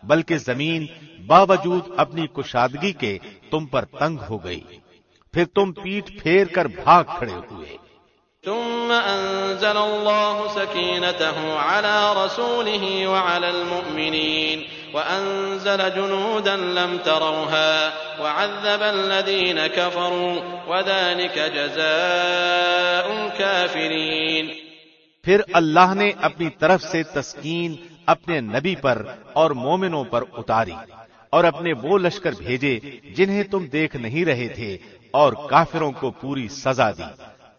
بلکہ زمین باوجود اپنی کشادگی کے تم پر تنگ ہو گئی، پھر تم پیٹھ پھیر کر بھاگ کھڑے ہوئے۔ ثم أنزل الله سكينته على رسوله وعلى المؤمنين وأنزل جنودا لم تروها وعذب الذين كفروا وذلك جزاء الكافرين۔ پھر اللہ نے اپنی طرف سے تسکین اپنے نبی پر اور مومنوں پر اتاری اور اپنے وہ لشکر بھیجے جنہیں تم دیکھ نہیں رہے تھے، اور کافروں کو پوری سزا دی،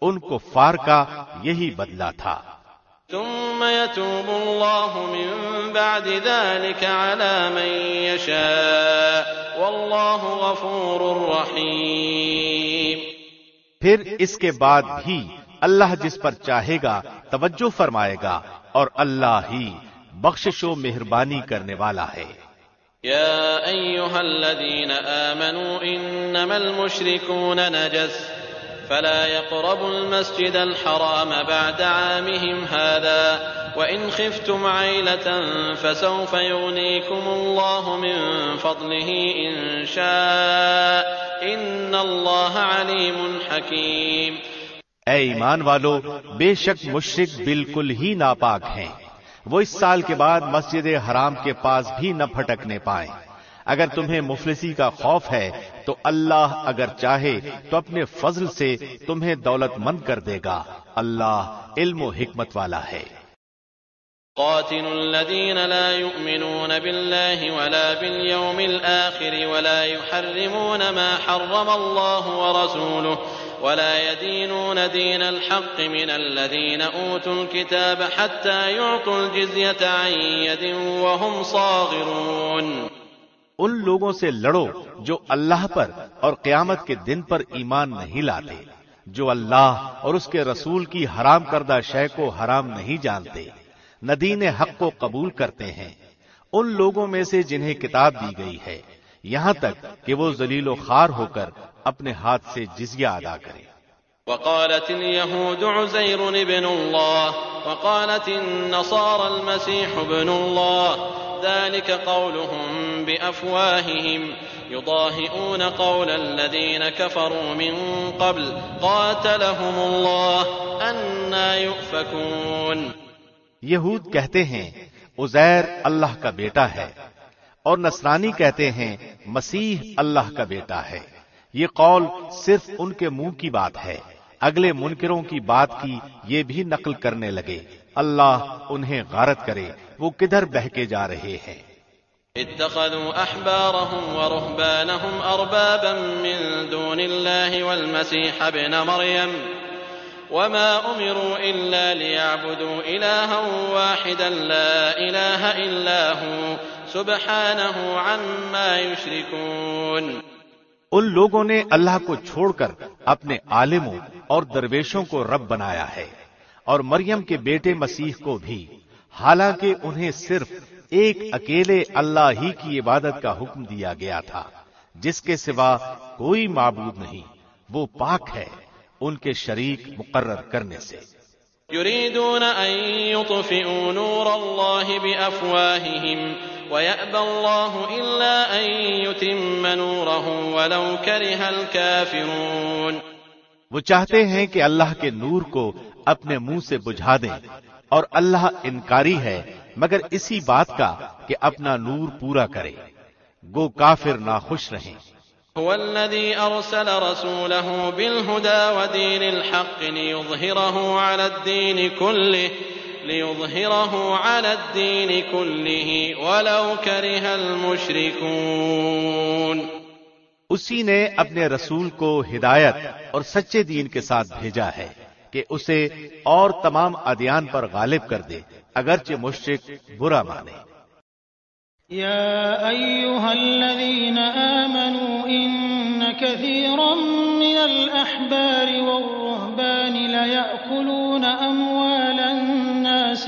ان کو کفار کا یہی بدلہ تھا۔ ثم يتوب الله من بعد ذلك على من يشاء والله غفور رحيم۔ پھر اس کے بعد بھی اللہ جس پر چاہے گا توجہ فرمائے گا، اور اللہ ہی بخشش و مہربانی کرنے والا ہے۔ يا أيها الذين آمنوا إنما المشركون نجس فلا يقربوا المسجد الحرام بعد عامهم هذا وإن خفتم عيلة فسوف يغنيكم الله من فضله إن شاء إن الله عليم حكيم۔ اے ایمان والو، بے شک مشرک بالکل ہی ناپاک ہیں، وہ اس سال کے بعد مسجد حرام کے پاس بھی نہ پھٹکنے پائیں۔ اگر تمہیں مفلسی کا خوف ہے تو اللہ اگر چاہے تو اپنے فضل سے تمہیں دولت مند کر دے گا، اللہ علم و حکمت والا ہے۔ قاتلوا الذين لا يؤمنون بالله ولا باليوم الآخر ولا يحرمون ما حرم الله ورسوله ولا يدينون دين الحق من الذين أوتوا الكتاب حتى يعطوا الجزية عن يد وهم صاغرون۔ ان لوگوں سے لڑو جو اللہ پر اور قیامت کے دن پر ایمان نہیں لاتے، جو اللہ اور اس کے رسول کی حرام کردہ شے کو حرام نہیں جانتے، نہ دین حق کو قبول کرتے ہیں، ان لوگوں میں سے جنہیں کتاب دی گئی ہے، یہاں تک کہ وہ ذلیل و خوار ہو کر اپنے ہاتھ سے جزیہ ادا کریں۔ وقالت اليهود عزير ابن الله وقالت النصارى المسيح ابن الله ذلك قولهم بأفواههم يضاهئون قول الذين كفروا من قبل قاتلهم الله أنى يؤفكون۔ یہود کہتے ہیں عزیر اللہ کا بیٹا ہے، اور نصرانی کہتے ہیں مسیح اللہ کا بیٹا ہے۔ یہ قول صرف ان کے منہ کی بات ہے، اگلے منکروں کی بات کی یہ بھی نقل کرنے لگے۔ اللہ انہیں غارت کرے، وہ کدھر بہکے جا رہے ہیں۔ اتخذوا احبارهم ورهبانهم اربابا من دون الله والمسيح ابن مريم وما امروا الا ليعبدوا الها واحدا لا اله الا هو سبحانه عما يشركون۔ ان لوگوں نے اللہ کو چھوڑ کر اپنے عالموں اور درویشوں کو رب بنایا ہے، اور مریم کے بیٹے مسیح کو بھی، حالانکہ انہیں صرف ایک اکیلے اللہ ہی کی عبادت کا حکم دیا گیا تھا، جس کے سوا کوئی معبود نہیں، وہ پاک ہے ان کے شریک مقرر کرنے سے۔ يريدون أن يطفئوا نور الله بأفواههم ويأبى الله إلا أن يتم نوره ولو كره الكافرون۔ وہ چاہتے ہیں کہ اللہ کے نور کو اپنے منہ سے بجھا دیں، اور اللہ انکاری ہے مگر اسی بات کا کہ اپنا نور پورا کرے، گو کافر ناخوش رہیں۔ هو الذي أرسل رسوله بالهدى ودين الحق ليظهره على الدين كله ولو كره المشركون۔ اسی نے اپنے رسول کو ہدایت اور سچے دین کے ساتھ بھیجا ہے کہ اسے اور تمام ادیان پر غالب کر دے، اگرچہ مشرک برا مانے۔ يا أيها الذين آمنوا إن كثيرا من الأحبار والرهبان ليأكلون أموال الناس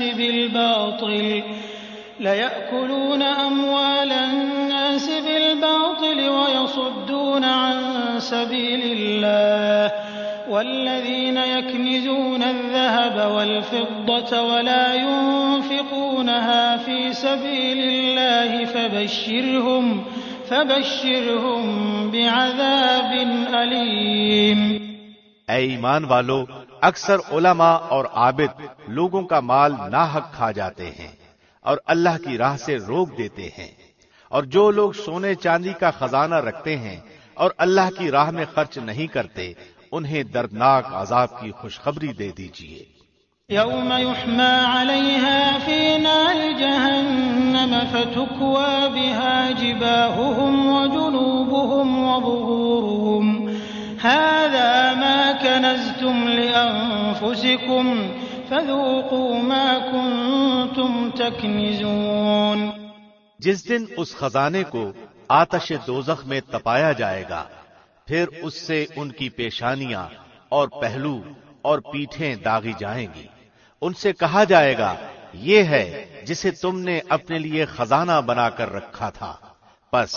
بالباطل ويصدون عن سبيل الله والذين يكنزون الذهب والفضة ولا ينفقونها في سبيل الله فبشرهم بعذاب أليم۔ اے ایمان والو، اکثر علماء اور عابد لوگوں کا مال ناحق کھا جاتے ہیں اور اللہ کی راہ سے روک دیتے ہیں، اور جو لوگ سونے چاندی کا خزانہ رکھتے ہیں اور اللہ کی راہ میں خرچ نہیں کرتے، انہیں دردناک عذاب کی خوشخبری دے دیجیے۔ يوم يحمى عليها في نار جهنم فتكوى بها جباههم وجنوبهم وظهورهم هذا ما كنزتم لأنفسكم فذوقوا ما كنتم تكنزون۔ جس دن اس خزانے کو آتش دوزخ میں تپایا جائے گا، پھر اس سے ان کی پیشانیاں اور پہلو اور پیٹھیں داغی جائیں گی، ان سے کہا جائے گا یہ ہے جسے تم نے اپنے لیے خزانہ بنا کر رکھا تھا، بس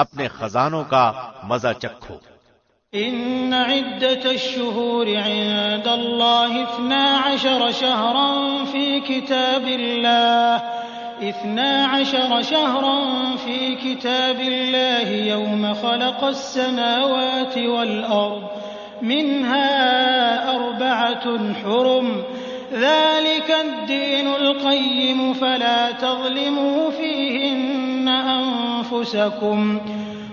اپنے خزانوں کا مزہ چکھو۔ ان عدة الشهور عند الله 12 شهرا في كتاب الله 12 شهرا في كتاب الله يوم خلق السماوات والأرض منها 4 حرم ذلك الدين القيم فلا تظلموا فيهن أنفسكم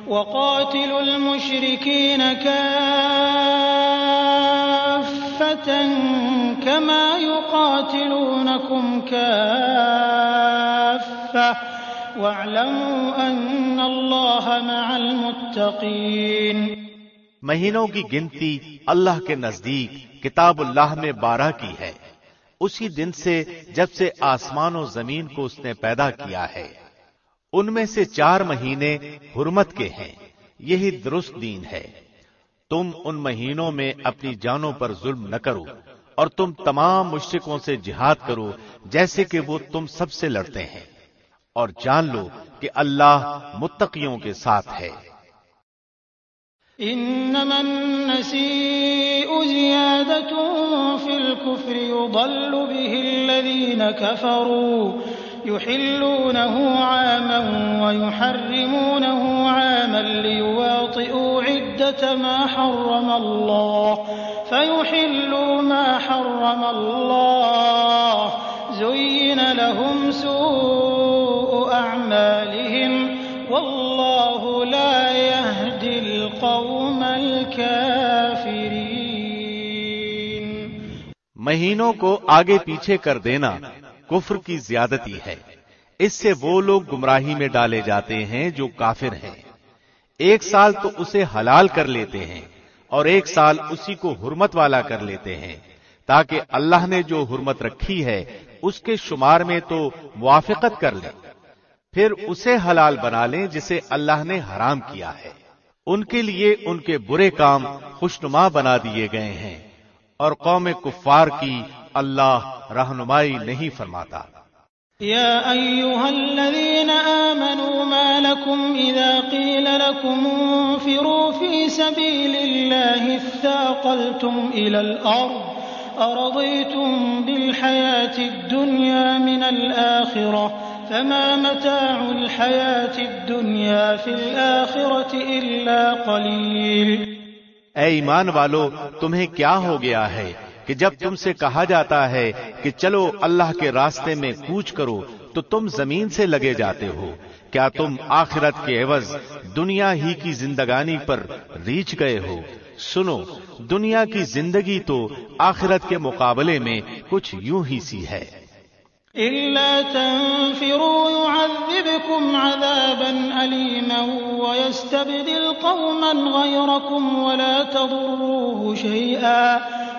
وقاتلوا المشركين كافة كما يقاتلونكم كافة واعلموا أن الله مع المتقين۔ مہینوں کی گنتی اللہ کے نزدیک کتاب اللہ میں 12 کی ہے، اسی دن سے جب سے آسمان و زمین کو اس نے پیدا کیا ہے۔ ان میں سے 4 مہینے حرمت کے ہیں، یہی درست دین ہے۔ تم ان مہینوں میں اپنی جانوں پر ظلم نہ کرو، اور تم تمام مشرکوں سے جہاد کرو جیسے کہ وہ تم سب سے لڑتے ہیں، اور جان لو کہ اللہ متقیوں کے ساتھ ہے۔ إنما النسيء زيادة في الكفر يضل به الذين كفروا يحلونه عاما ويحرمونه عاما ليواطئوا عدة ما حرم الله فيحلوا ما حرم الله زين لهم سوء أعمالهم والله لا يهدي القوم الكافرين۔ مہینوں کو آگے پیچھے کر دینا کفر کی زیادتی ہے، اس سے وہ لوگ گمراہی میں ڈالے جاتے ہیں جو کافر ہیں۔ ایک سال تو اسے حلال کر لیتے ہیں اور ایک سال اسی کو حرمت والا کر لیتے ہیں، تاکہ اللہ نے جو حرمت رکھی ہے اس کے شمار میں تو موافقت کر لیں، پھر اسے حلال بنا لیں جسے اللہ نے حرام کیا ہے۔ ان کے لیے ان کے برے کام خوشنما بنا دیے گئے ہیں، اور قوم کفار کی اللہ رہنمائی نہیں فرماتا۔ يا أيها الذين آمنوا ما لكم إذا قيل لكم انفروا في سبيل الله اثاقلتم إلى الأرض أرضيتم بالحياة الدنيا من الآخرة فما متاع الحياة الدنيا في الآخرة إلا قليل۔ اے ایمان والو، تمہیں کیا ہو گیا ہے کہ جب تم سے کہا جاتا ہے کہ چلو اللہ کے راستے میں کوچ کرو تو تم زمین سے لگے جاتے ہو؟ کیا تم آخرت کے عوض دنیا ہی کی زندگانی پر ریچھ گئے ہو؟ سنو، دنیا کی زندگی تو آخرت کے مقابلے میں کچھ یوں ہی سی ہے۔ إلا تنفروا يعذبكم عذابا أليما ويستبدل قوما غيركم ولا تضروه شيئا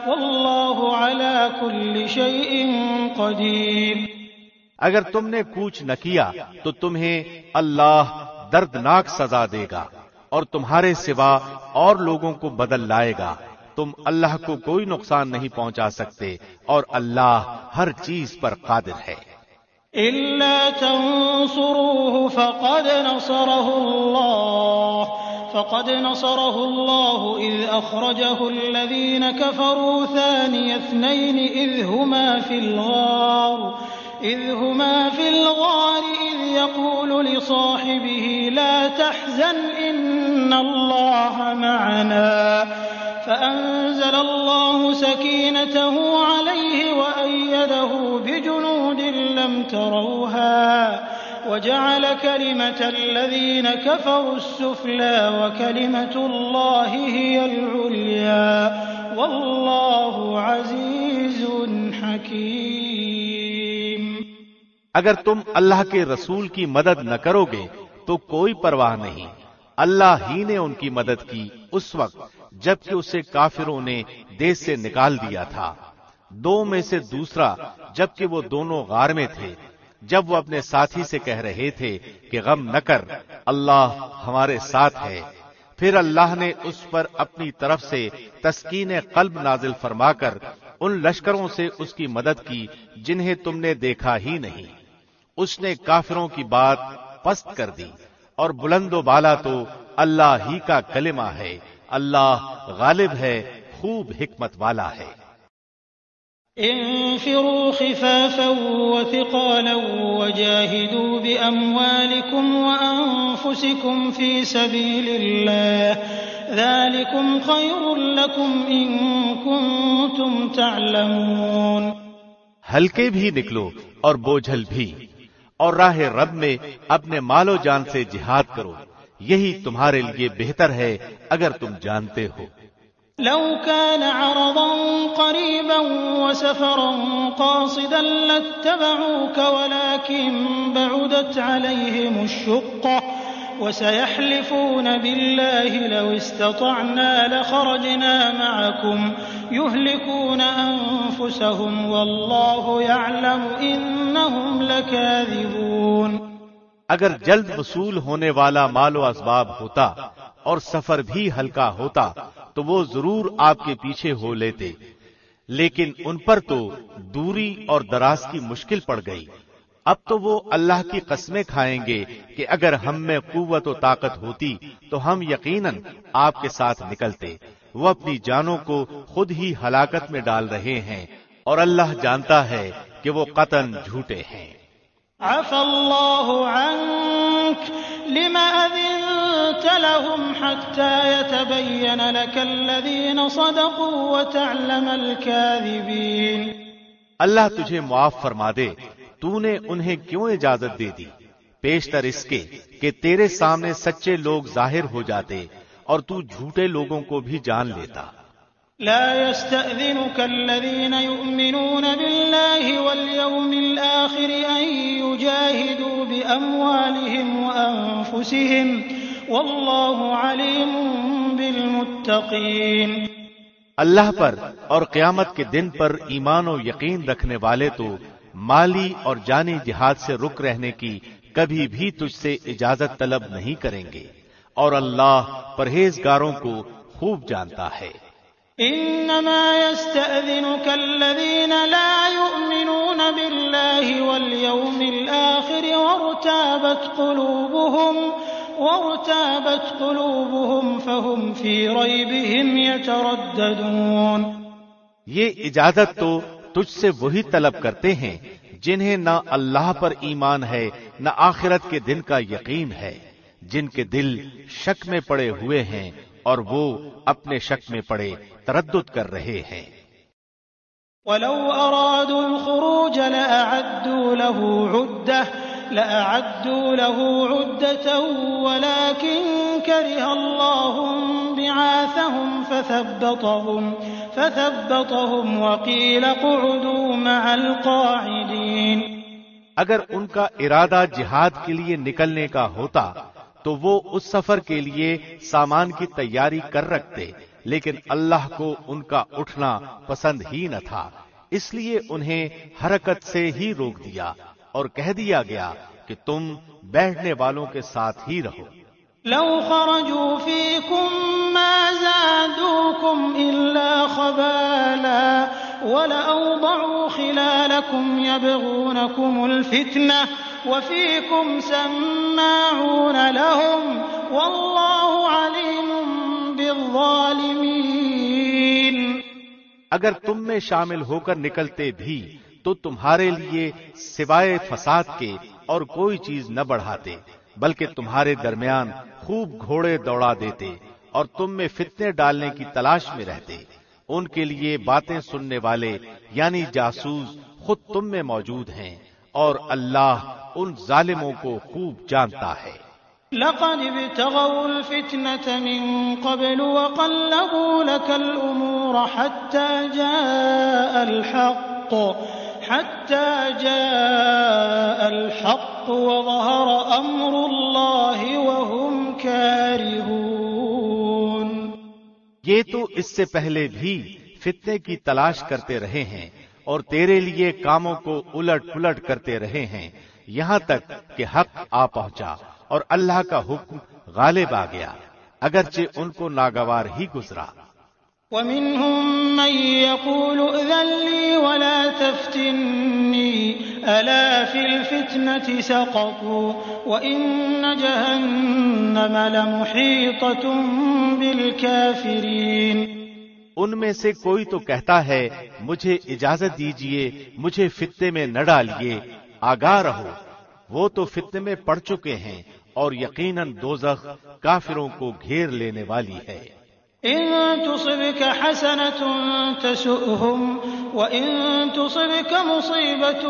والله على كل شيء قدير۔ اگر تم نے کوچ نہ کیا تو تمہیں اللہ دردناک سزا دے گا اور تمہارے سوا اور لوگوں کو بدل لائے گا۔ تم اللہ کو کوئی نقصان نہیں پہنچا سکتے اور اللہ ہر چیز پر قادر ہے۔ إلا تنصروه فقد نصره الله إذ أخرجه الذين كفروا ثاني اثنين إذ هما في الغار إذ يقول لصاحبه لا تحزن إن الله معنا فأنزل الله سكينته عليه وأيده بجنود لم تروها وجعل كلمة الذين كفروا السفلى وكلمة الله هي العليا والله عزيز حكيم۔ اگر تم اللہ کے رسول کی مدد نہ کرو گے تو کوئی پرواہ نہیں، اللہ ہی نے ان کی مدد کی اس وقت جبکہ اسے کافروں نے دیس سے نکال دیا تھا۔ 2 میں سے دوسرا جبکہ وہ دونوں غار میں تھے، جب وہ اپنے ساتھی سے کہہ رہے تھے کہ غم نہ کر، اللہ ہمارے ساتھ ہے۔ پھر اللہ نے اس پر اپنی طرف سے تسکین قلب نازل فرما کر ان لشکروں سے اس کی مدد کی جنہیں تم نے دیکھا ہی نہیں۔ اس نے کافروں کی بات پست کر دی، اور بلند و بالا تو اللہ ہی کا کلمہ ہے۔ اللہ غالب ہے، خوب حکمت والا ہے۔ انفروا خفافا وثقالا وجاهدوا بأموالكم وأنفسكم في سبيل الله ذلكم خير لكم إن كنتم تعلمون۔ ہلکے بھی نکلو اور بوجھل بھی، اور راہ رب میں اپنے مال و جان سے جہاد کرو، یہی تمہارے لیے بہتر ہے اگر تم جانتے ہو۔ لو كان عرضا قريبا وسفرا قاصدا لاتبعوك ولكن بعدت عليهم الشقة وسيحلفون بالله لو استطعنا لخرجنا معكم يهلكون أنفسهم والله يعلم إنهم لكاذبون۔ اگر جلد وصول ہونے والا مال و اسباب ہوتا اور سفر بھی ہلکا ہوتا تو وہ ضرور آپ کے پیچھے ہو لیتے، لیکن ان پر تو دوری اور دراز کی مشکل پڑ گئی۔ اب تو وہ اللہ کی قسمیں کھائیں گے کہ اگر ہم میں قوت و طاقت ہوتی تو ہم یقیناً آپ کے ساتھ نکلتے۔ وہ اپنی جانوں کو خود ہی ہلاکت میں ڈال رہے ہیں اور اللہ جانتا ہے کہ وہ قطعاً جھوٹے ہیں۔ عفى الله عنك لما أذنت لهم حتى يتبين لك الذين صدقوا وتعلم الكاذبين۔ اللہ تجھے معاف فرما دے، تو نے انہیں کیوں اجازت دے دی پیشتر اس کے کہ تیرے سامنے سچے لوگ ظاہر ہو جاتے اور تو جھوٹے لوگوں کو بھی جان لیتا۔ لا يستأذنك الذين يؤمنون بالله واليوم الآخر أن يجاهدوا بأموالهم وأنفسهم والله عليم بالمتقين۔ اللہ پر اور قیامت کے دن پر ایمان و یقین رکھنے والے تو مالی اور جانی جہاد سے رک رہنے کی کبھی بھی تجھ سے اجازت طلب نہیں کریں گے، اور اللہ پرہیزگاروں کو خوب جانتا ہے۔ انما يستأذنك الذين لا يؤمنون بالله واليوم الآخر وارتابت قلوبهم فهم في ريبهم يترددون۔ یہ اجازت تو تجھ سے وہی طلب کرتے ہیں جنہیں نہ اللہ پر ایمان ہے نہ آخرت کے دن کا یقین ہے، جن کے دل شک میں پڑے ہوئے ہیں اور وہ اپنے شک میں پڑے تردد کر رہے ہیں۔ وَلَوْ أَرَادُوا الْخُرُوجَ لَأَعَدُّوا لَهُ عُدَّةً وَلَكِنْ كَرِهَ اللَّهُ بِعَاثَهُمْ فَثَبَّطَهُمْ وَقِيلَ اقْعُدُوا مَعَ الْقَاعِدِينَ۔ اگر ان کا ارادہ جہاد کے لیے نکلنے کا ہوتا تو وہ اس سفر کے لیے سامان کی تیاری کر رکھتے، لیکن اللہ کو ان کا اٹھنا پسند ہی نہ تھا، اس لیے انہیں حرکت سے ہی روک دیا اور کہہ دیا گیا کہ تم بیٹھنے والوں کے ساتھ ہی رہو۔ لو خرجوا فيكم ما زادوكم إلا خبالا ولأوضعوا خلالكم يبغونكم الفتنة وفيكم سماعون لهم والله عليم بالظالمين۔ اگر تم میں شامل ہو کر نکلتے بھی تو تمہارے لیے سوائے فساد کے اور کوئی چیز نہ بڑھاتے، بلکہ تمہارے درمیان خوب گھوڑے دوڑا دیتے اور تم میں فتنے ڈالنے کی تلاش میں رہتے۔ ان کے لیے باتیں سننے والے یعنی جاسوس خود تم میں موجود ہیں، اور اللہ ان ظالموں کو خوب جانتا ہے۔ لقد ابتغوا الفتنة من قبل وقلبوا لك الأمور حتى جاء الحق وظهر أمر الله وهم كارهون۔ یہ تو اس سے پہلے بھی فتنے کی تلاش کرتے رہے ہیں اور تیرے لیے کاموں کو الٹ پلٹ کرتے رہے ہیں، یہاں تک کہ حق آ پہنچا اور اللہ کا حکم غالب آ گیا، اگرچہ ان کو ناگوار ہی گزرا۔ وَمِنْهُمْ مَنْ يَقُولُ ائْذَنْ لِي وَلَا تَفْتِنِّي أَلَا فِي الْفِتْنَةِ سَقَطُوا وَإِنَّ جَهَنَّمَ لَمُحِيطَةٌ بِالْكَافِرِينَ۔ ان میں سے کوئی تو کہتا ہے مجھے اجازت دیجئے، مجھے فتنے میں نہ ڈالیے، آگاہ رہو، وہ تو فتنے میں پڑ چکے ہیں اور یقیناً دوزخ کافروں کو گھیر لینے والی ہے۔ إن تصبك حسنة تسؤهم وإن تصبك مصيبة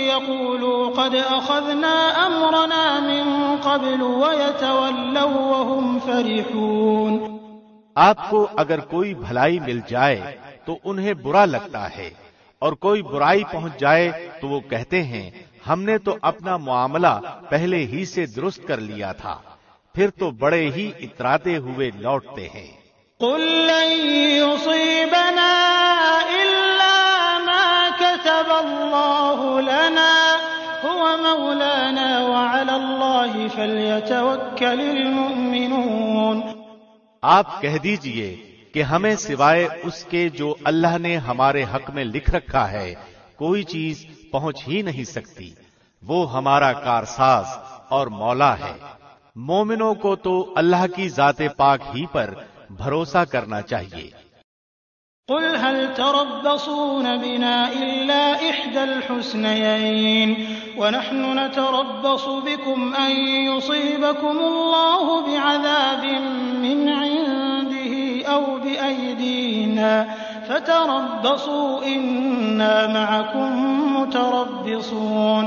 يقولوا قد أخذنا أمرنا من قبل ويتولوا وهم فرحون۔ آپ کو اگر کوئی بھلائی مل جائے تو انہیں برا لگتا ہے، اور کوئی برائی پہنچ جائے تو وہ کہتے ہیں ہم نے تو اپنا معاملہ پہلے ہی سے درست کر لیا تھا، پھر تو بڑے ہی اتراتے ہوئے لوٹتے ہیں۔ قل لن يصيبنا إلا ما كتب الله لنا هو مولانا وعلى الله فليتوكل المؤمنون۔ آپ کہہ دیجئے کہ ہمیں سوائے اس کے جو اللہ نے ہمارے حق میں لکھ رکھا ہے کوئی چیز پہنچ ہی نہیں سکتی، وہ ہمارا کارساز اور مولا ہے۔ مومنوں کو تو اللہ کی ذات پاک ہی پر بھروسہ کرنا چاہیے۔ قل هل تربصون بنا إلا إحدى الحسنيين ونحن نتربص بكم أن يصيبكم الله بعذاب من عنده أو بأيدينا فتربصوا إنا معكم متربصون۔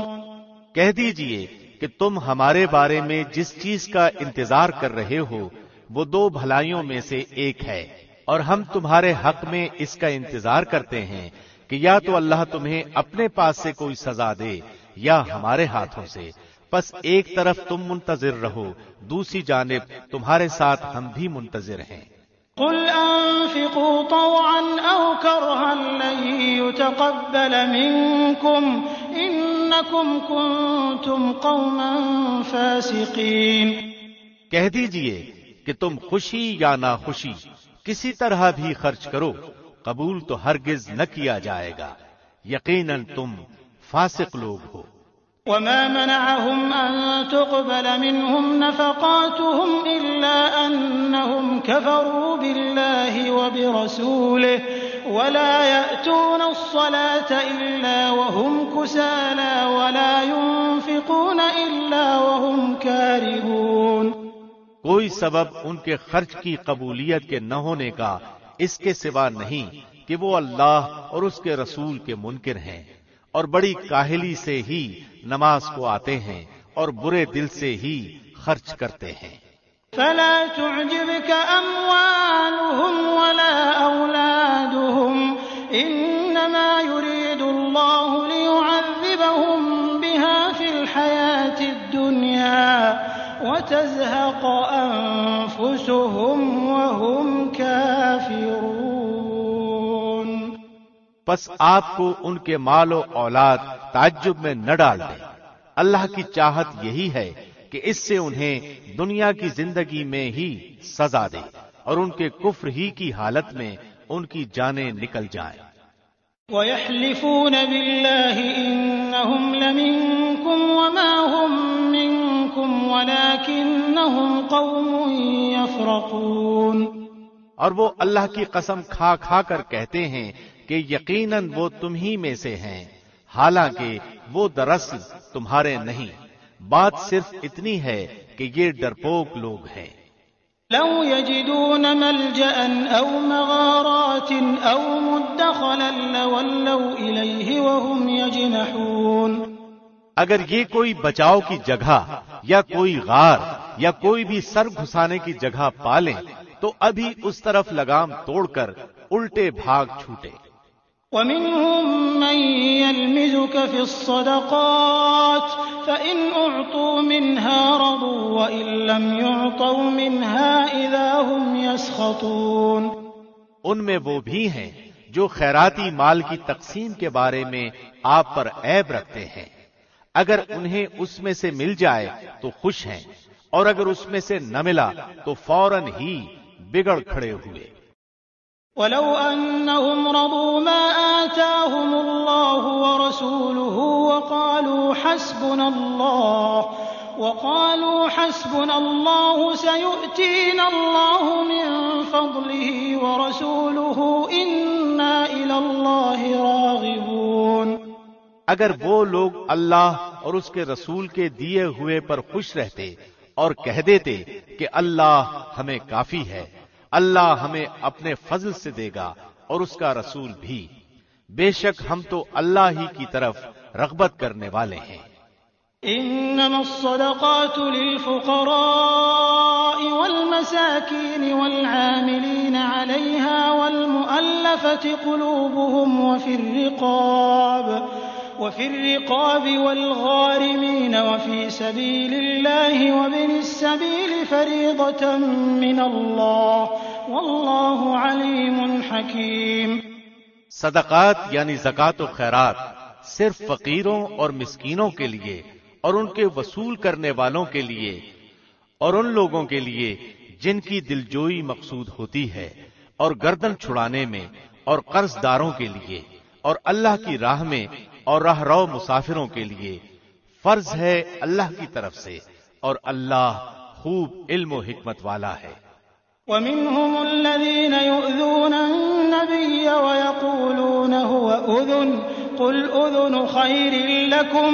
کہہ دیجئے کہ تم ہمارے بارے میں جس چیز کا انتظار کر رہے ہو وہ دو بھلائیوں میں سے ایک ہے، اور ہم تمہارے حق میں اس کا انتظار کرتے ہیں کہ یا تو اللہ تمہیں اپنے پاس سے کوئی سزا دے یا ہمارے ہاتھوں سے، پس ایک طرف تم منتظر رہو، دوسری جانب تمہارے ساتھ ہم بھی منتظر ہیں۔ قل انفقوا طوعا او كرها لن يتقبل منكم انكم كنتم قوما فاسقين۔ کہہ دیجئے کہ تم خوشی یا ناخوشی کسی طرح بھی خرچ کرو، قبول تو ہرگز نہ کیا جائے گا، یقیناً تم فاسق لوگ ہو۔ وما منعهم ان تقبل منهم نفقاتهم الا انهم كفروا بالله وبرسوله ولا يأتون الصلاة الا وهم كسالى ولا ينفقون الا وهم كارهون۔ کوئی سبب ان کے خرچ کی قبولیت کے نہ ہونے کا اس کے سوا نہیں کہ وہ اللہ اور اس کے رسول کے منکر ہیں، اور بڑی کاہلی سے ہی نماز کو آتے ہیں اور برے دل سے ہی خرچ کرتے ہیں۔ فلا تعجبك اموالهم ولا اولادهم انما يريد الله ليعذبهم بها في الحياة الدنيا وتزهق أنفسهم وهم كافرون۔ پس آپ کو ان کے مال و اولاد تعجب میں نہ ڈال دیں، اللہ کی چاہت یہی ہے کہ اس سے انہیں دنیا کی زندگی میں ہی سزا دے اور ان کے کفر ہی کی حالت میں ان کی جانیں نکل جائیں۔ وَيَحْلِفُونَ بِاللَّهِ إِنَّهُمْ لَمِنكُمْ وَمَا هُمْ مِنكُمْ وَلَكِنَّهُمْ قَوْمٌ يَفْرَقُونَ۔ اور وہ اللہ کی قسم کھا کھا کر کہتے ہیں کہ یقیناً وہ تم ہی میں سے ہیں، حالانکہ وہ دراصل تمہارے نہیں، بات صرف اتنی ہے کہ یہ ڈرپوک لوگ ہیں۔ لو يجدون ملجأ أو مغارات أو مدخلا لولوا إليه وهم يجنحون۔ اگر یہ کوئی بچاؤ کی جگہ یا کوئی غار یا کوئی بھی سر گھسانے کی جگہ پالیں تو ابھی اس طرف لگام توڑ کر الٹے بھاگ چھوٹے۔ ومنهم من يلمزك في الصدقات فإن أعطوا منها رضوا وإن لم يعطوا منها إذا هم يسخطون۔ ان میں وہ بھی ہیں جو خیراتی مال کی تقسیم کے بارے میں آپ پر عیب رکھتے ہیں، اگر انہیں اس میں سے مل جائے تو خوش ہیں، اور اگر اس میں سے نہ ملا تو فوراً ہی بگڑ کھڑے ہوئے۔ ولو أنهم رضوا ما آتاهم الله ورسوله وقالوا حسبنا الله سيؤتينا الله من فضله ورسوله إنا إلى الله راغبون۔ اگر وہ لوگ اللہ اور اس کے رسول کے دیے ہوئے پر خوش رہتے اور کہہ دیتے کہ اللہ ہمیں کافی ہے، اللہ ہمیں اپنے فضل سے دے گا اور اس کا رسول بھی، بے شک ہم تو اللہ ہی کی طرف رغبت کرنے والے ہیں۔ انما الصدقات للفقراء والمساكين والعاملين عليها والمؤلفة قلوبهم وفي الرقاب والغارمين وفي سبيل الله وابن السبيل فريضة من الله والله عليم حكيم۔ صدقات یعنی زکوٰۃ و خیرات صرف فقیروں اور مسکینوں کے لیے اور ان کے وصول کرنے والوں کے لیے اور ان لوگوں کے لیے جن کی دلجوئی مقصود ہوتی ہے، اور گردن چھڑانے میں، اور قرض داروں کے لیے، اور اللہ کی راہ میں اور راہ رو مسافروں کے لیے فرض ہے اللہ کی طرف سے، اور اللہ خوب علم و حکمت والا ہے۔ ومنهم الذين يؤذون النبي ويقولون هو أذن قل أذن خير لكم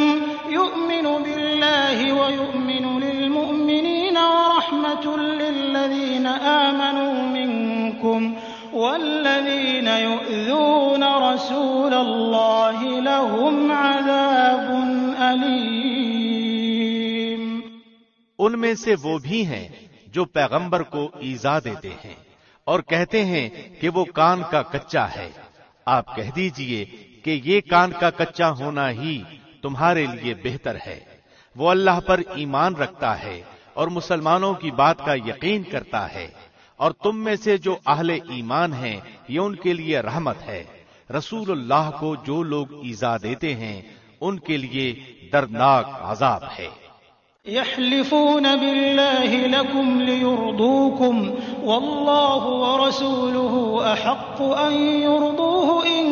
يؤمن بالله ويؤمن للمؤمنين ورحمة للذين آمنوا منكم والذين يؤذون رسول الله لهم عذاب أليم۔ ان میں سے وہ بھی ہیں جو پیغمبر کو ایذا دیتے ہیں اور کہتے ہیں کہ وہ کان کا کچا ہے۔ آپ کہہ دیجئے کہ یہ کان کا کچا ہونا ہی تمہارے لیے بہتر ہے۔ وہ اللہ پر ایمان رکھتا ہے اور مسلمانوں کی بات کا یقین کرتا ہے، اور تم میں سے جو اہل ایمان ہیں یہ ان کے لیے رحمت ہے۔ رسول اللہ کو جو لوگ ایذا دیتے ہیں ان کے لیے دردناک عذاب ہے۔ يحلفون بالله لكم ليرضوكم والله ورسوله أحق أن يرضوه إن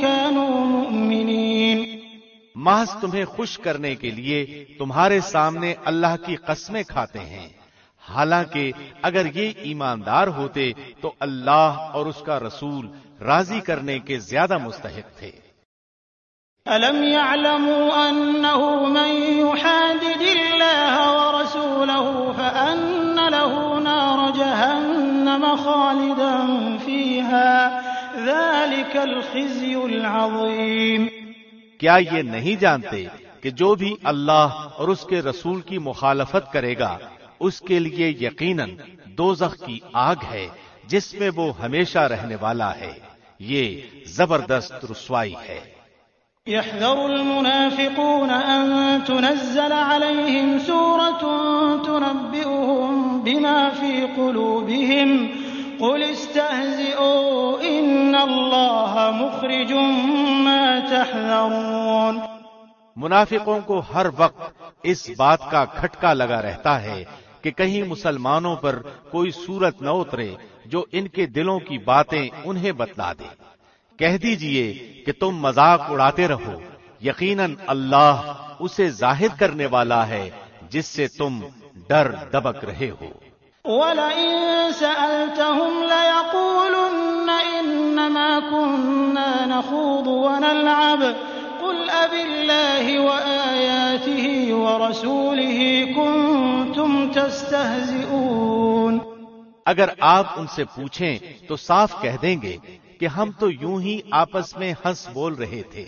كانوا مؤمنين۔ محض تمہیں خوش کرنے کے لیے تمہارے سامنے اللہ کی قسمیں کھاتے ہیں، حالانکہ اگر یہ ایماندار ہوتے تو اللہ اور اس کا رسول راضی کرنے کے زیادہ مستحق تھے۔ أَلَمْ يَعْلَمُوا أَنَّهُ مَن يُحَادِدِ اللَّهَ وَرَسُولَهُ فَأَنَّ لَهُ نَارَ جَهَنَّمَ خَالِدًا فِيهَا ذَلِكَ الْخِزْيُ الْعَظِيمُ۔ کیا یہ نہیں جانتے کہ جو بھی اللہ اور اس کے رسول کی مخالفت کرے گا اس کے لیے یقیناً دوزخ کی آگ ہے جس میں وہ ہمیشہ رہنے والا ہے، یہ زبردست رسوائی ہے۔ يحذر المنافقون أن تنزل عليهم سورة تنبئهم بما في قلوبهم قل استهزئوا إن الله مخرج ما تحذرون۔ منافقوں کو ہر وقت اس بات کا کھٹکا لگا رہتا ہے کہ کہیں مسلمانوں پر کوئی صورت نہ اترے جو ان کے دلوں کی باتیں انہیں بتلا دے۔ کہہ دیجئے کہ تم مذاق اڑاتے رہو، یقیناً اللہ اسے ظاہر کرنے والا ہے جس سے تم ڈر دبک رہے ہو۔ وَلَئِن سَأَلْتَهُمْ لَيَقُولُنَّ إِنَّمَا كُنَّا نَخُوضُ وَنَلْعَبُ قُلْ أَبِاللَّهِ وَآيَاتِهِ وَرَسُولِهِ كُنتُمْ تَسْتَهْزِئُونَ۔ اگر آپ ان سے پوچھیں تو صاف کہہ دیں گے کہ ہم تو یوں ہی آپس میں ہنس بول رہے تھے۔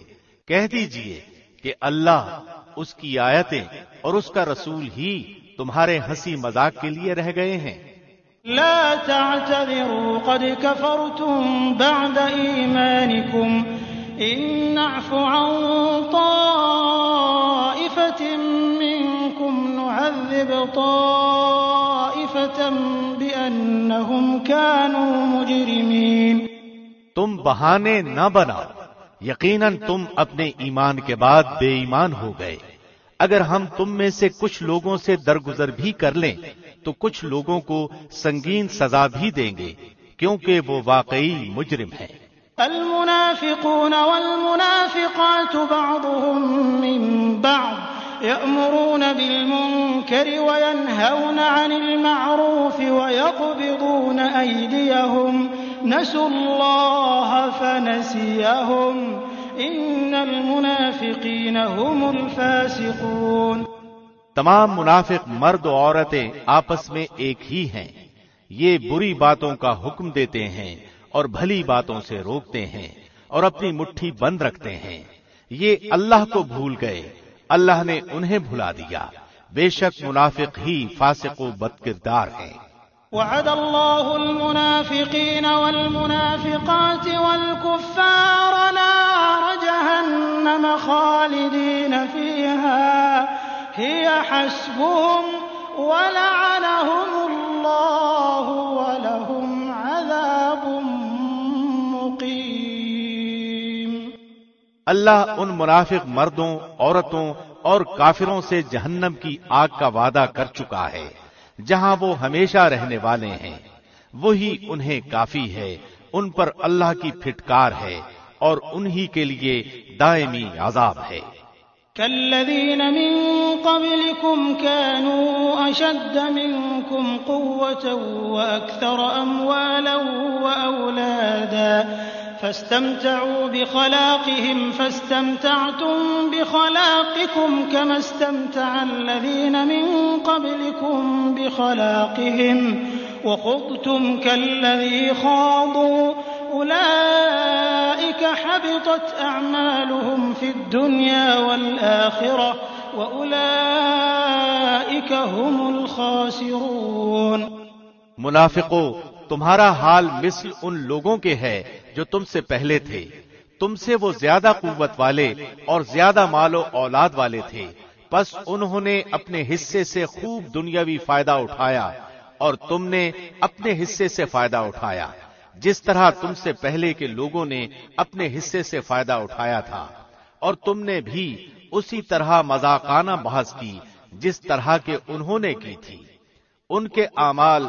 کہہ دیجئے کہ اللہ، اس کی آیتیں اور اس کا رسول ہی تمہارے ہنسی مذاق کے لیے رہ گئے ہیں۔ لا تعتذروا قد كفرتم بعد ایمانکم ان نعف عن طائفة منکم نعذب طائفة بأنهم كانوا مجرمین۔ تم بہانے نہ بناؤ، یقیناً تم اپنے ایمان کے بعد بے ایمان ہو گئے۔ اگر ہم تم میں سے کچھ لوگوں سے درگزر بھی کر لیں تو کچھ لوگوں کو سنگین سزا بھی دیں گے کیونکہ وہ واقعی مجرم ہیں۔ المنافقون والمنافقات بعضهم من بعض يأمرون بالمنكر وينهون عن المعروف ويقبضون أيديهم نسوا الله فنسيهم إن المنافقين هم الفاسقون۔ تمام منافق مرد و عورتیں آپس میں ایک ہی ہیں، یہ بری باتوں کا حکم دیتے ہیں اور بھلی باتوں سے روکتے ہیں اور اپنی مٹھی بند رکھتے ہیں۔ یہ اللہ کو بھول گئے، اللہ نے انہیں بھلا دیا، بے شک منافق ہی فاسق و بد کردار ہیں۔ وعد الله المنافقين والمنافقات والكفار نار جهنم جهنم خالدين فيها هي حسبهم ولعنهم الله ولهم عذاب مقيم۔ اللہ ان منافق مردوں، عورتوں اور کافروں سے جہنم کی آگ کا وعدہ کر چکا ہے جہاں وہ ہمیشہ رہنے والے ہیں، وہی انہیں کافی ہے، ان پر اللہ کی پھٹکار ہے اور انہی کے لیے دائمی عذاب ہے۔ كالذين من قبلكم كانوا أشد منكم قوة وأكثر أموالا وأولادا فاستمتعوا بخلاقهم فاستمتعتم بخلاقكم كما استمتع الذين من قبلكم بخلاقهم وخضتم كالذي خاضوا أولئك حبطت أعمالهم في الدنيا والآخرة وأولئك هم الخاسرون۔ منافقو، تمہارا حال مثل ان لوگوں کے ہے جو تم سے پہلے تھے، تم سے وہ زیادہ قوت والے اور زیادہ مال و اولاد والے تھے، پس انہوں نے اپنے حصے سے خوب دنیاوی فائدہ اٹھایا اور تم نے اپنے حصے سے فائدہ اٹھایا، جس طرح تم سے پہلے کے لوگوں نے اپنے حصے سے فائدہ اٹھایا تھا، اور تم نے بھی اسی طرح مذاقانہ بحث کی جس طرح کے انہوں نے کی تھی۔ ان کے اعمال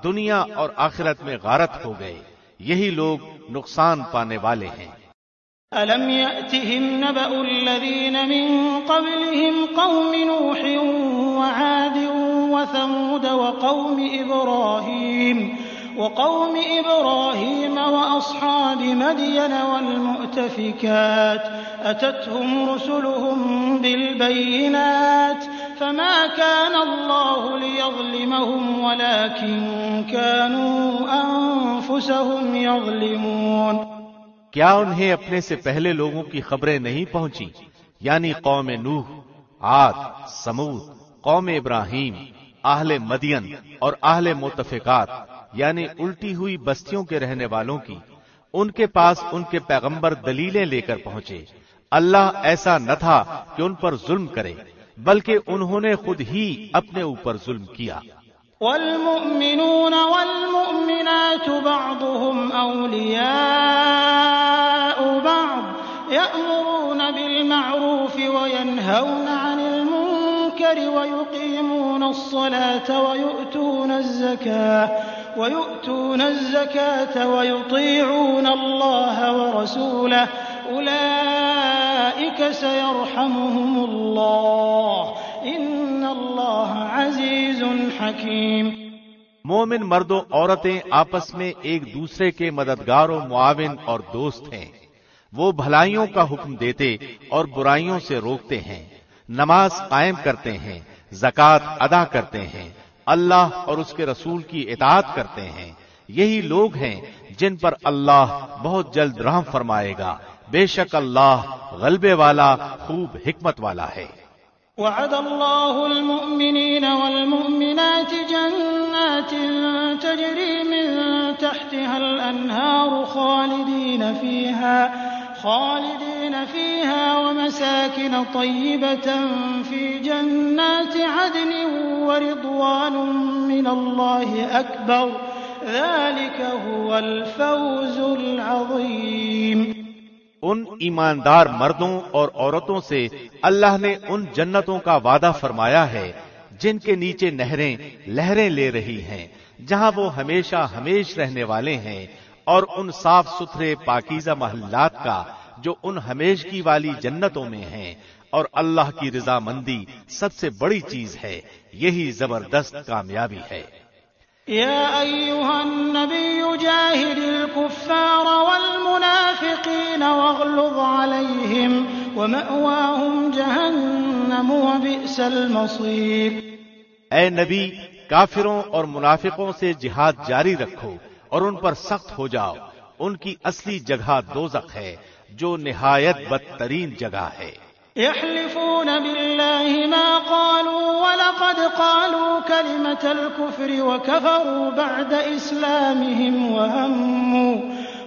دنیا اور آخرت میں غارت ہو گئے، یہی لوگ نقصان پانے والے ہیں۔ أَلَمْ يَأْتِهِمْ نَبَأُ الَّذِينَ مِن قَبْلِهِمْ قَوْمِ نُوحٍ وَعَادٍ وَثَمُودَ وقوم إبراهيم وأصحاب مدين والمؤتفكات أتتهم رسلهم بالبينات فما كان الله ليظلمهم ولكن كانوا أنفسهم يظلمون۔ کیا انہیں اپنے سے پہلے لوگوں کی خبریں نہیں پہنچی، یعنی قوم نوح، عاد، سمود، قوم ابراہیم، اہل مدین اور اہل مؤتفکات یعنی الٹی ہوئی بستیوں کے رہنے والوں کی؟ ان کے پاس ان کے پیغمبر دلیلیں لے کر پہنچے۔ اللہ ایسا نہ تھا کہ ان پر ظلم کرے، بلکہ انہوں نے خود ہی اپنے اوپر ظلم کیا۔ والمؤمنون والمؤمنات بعضهم أولياء بعض يأمرون بالمعروف وينهون عن المنكر ويقيمون الصلاة ويؤتون الزكاة ويطيعون الله ورسوله أولئك سيرحمهم الله إن الله عزيز حكيم۔ مومن مرد و عورتیں آپس میں ایک دوسرے کے مددگار و معاون اور دوست ہیں، وہ بھلائیوں کا حکم دیتے اور برائیوں سے روکتے ہیں، نماز قائم کرتے ہیں، زکوٰۃ ادا کرتے ہیں، اللہ اور اس کے رسول کی اطاعت کرتے ہیں، یہی لوگ ہیں جن پر اللہ بہت جلد رحم فرمائے گا، بے شک اللہ غلبے والا خوب حکمت والا ہے۔ وعد الله المؤمنين والمؤمنات جنات تجري من تحتها الأنهار خالدين فيها ومساكن طيبة في جنات عدن ورضوان من الله أكبر ذلك هو الفوز العظيم۔ ان ایماندار مردوں اور عورتوں سے اللہ نے ان جنتوں کا وعدہ فرمایا ہے جن کے نیچے نہریں لہریں لے رہی ہیں، جہاں وہ ہمیشہ ہمیش رہنے والے ہیں، اور ان صاف ستھرے پاکیزہ محلات کا جو ان ہمیشگی والی جنتوں میں ہیں، اور اللہ کی رضامندی سب سے بڑی چیز ہے، یہی زبردست کامیابی ہے۔ يا أيها النبي جاهد الكفار والمنافقين واغلظ عليهم ومأواهم جهنم وبئس المصير۔ اے نبی، کافروں اور منافقوں سے جہاد جاری رکھو اور ان پر سخت ہو جاؤ، ان کی اصلی جگہ دوزخ ہے جو نہایت بدترین جگہ ہے۔ يحلفون بالله ما قالوا ولقد قالوا كلمة الكفر وكفروا بعد إسلامهم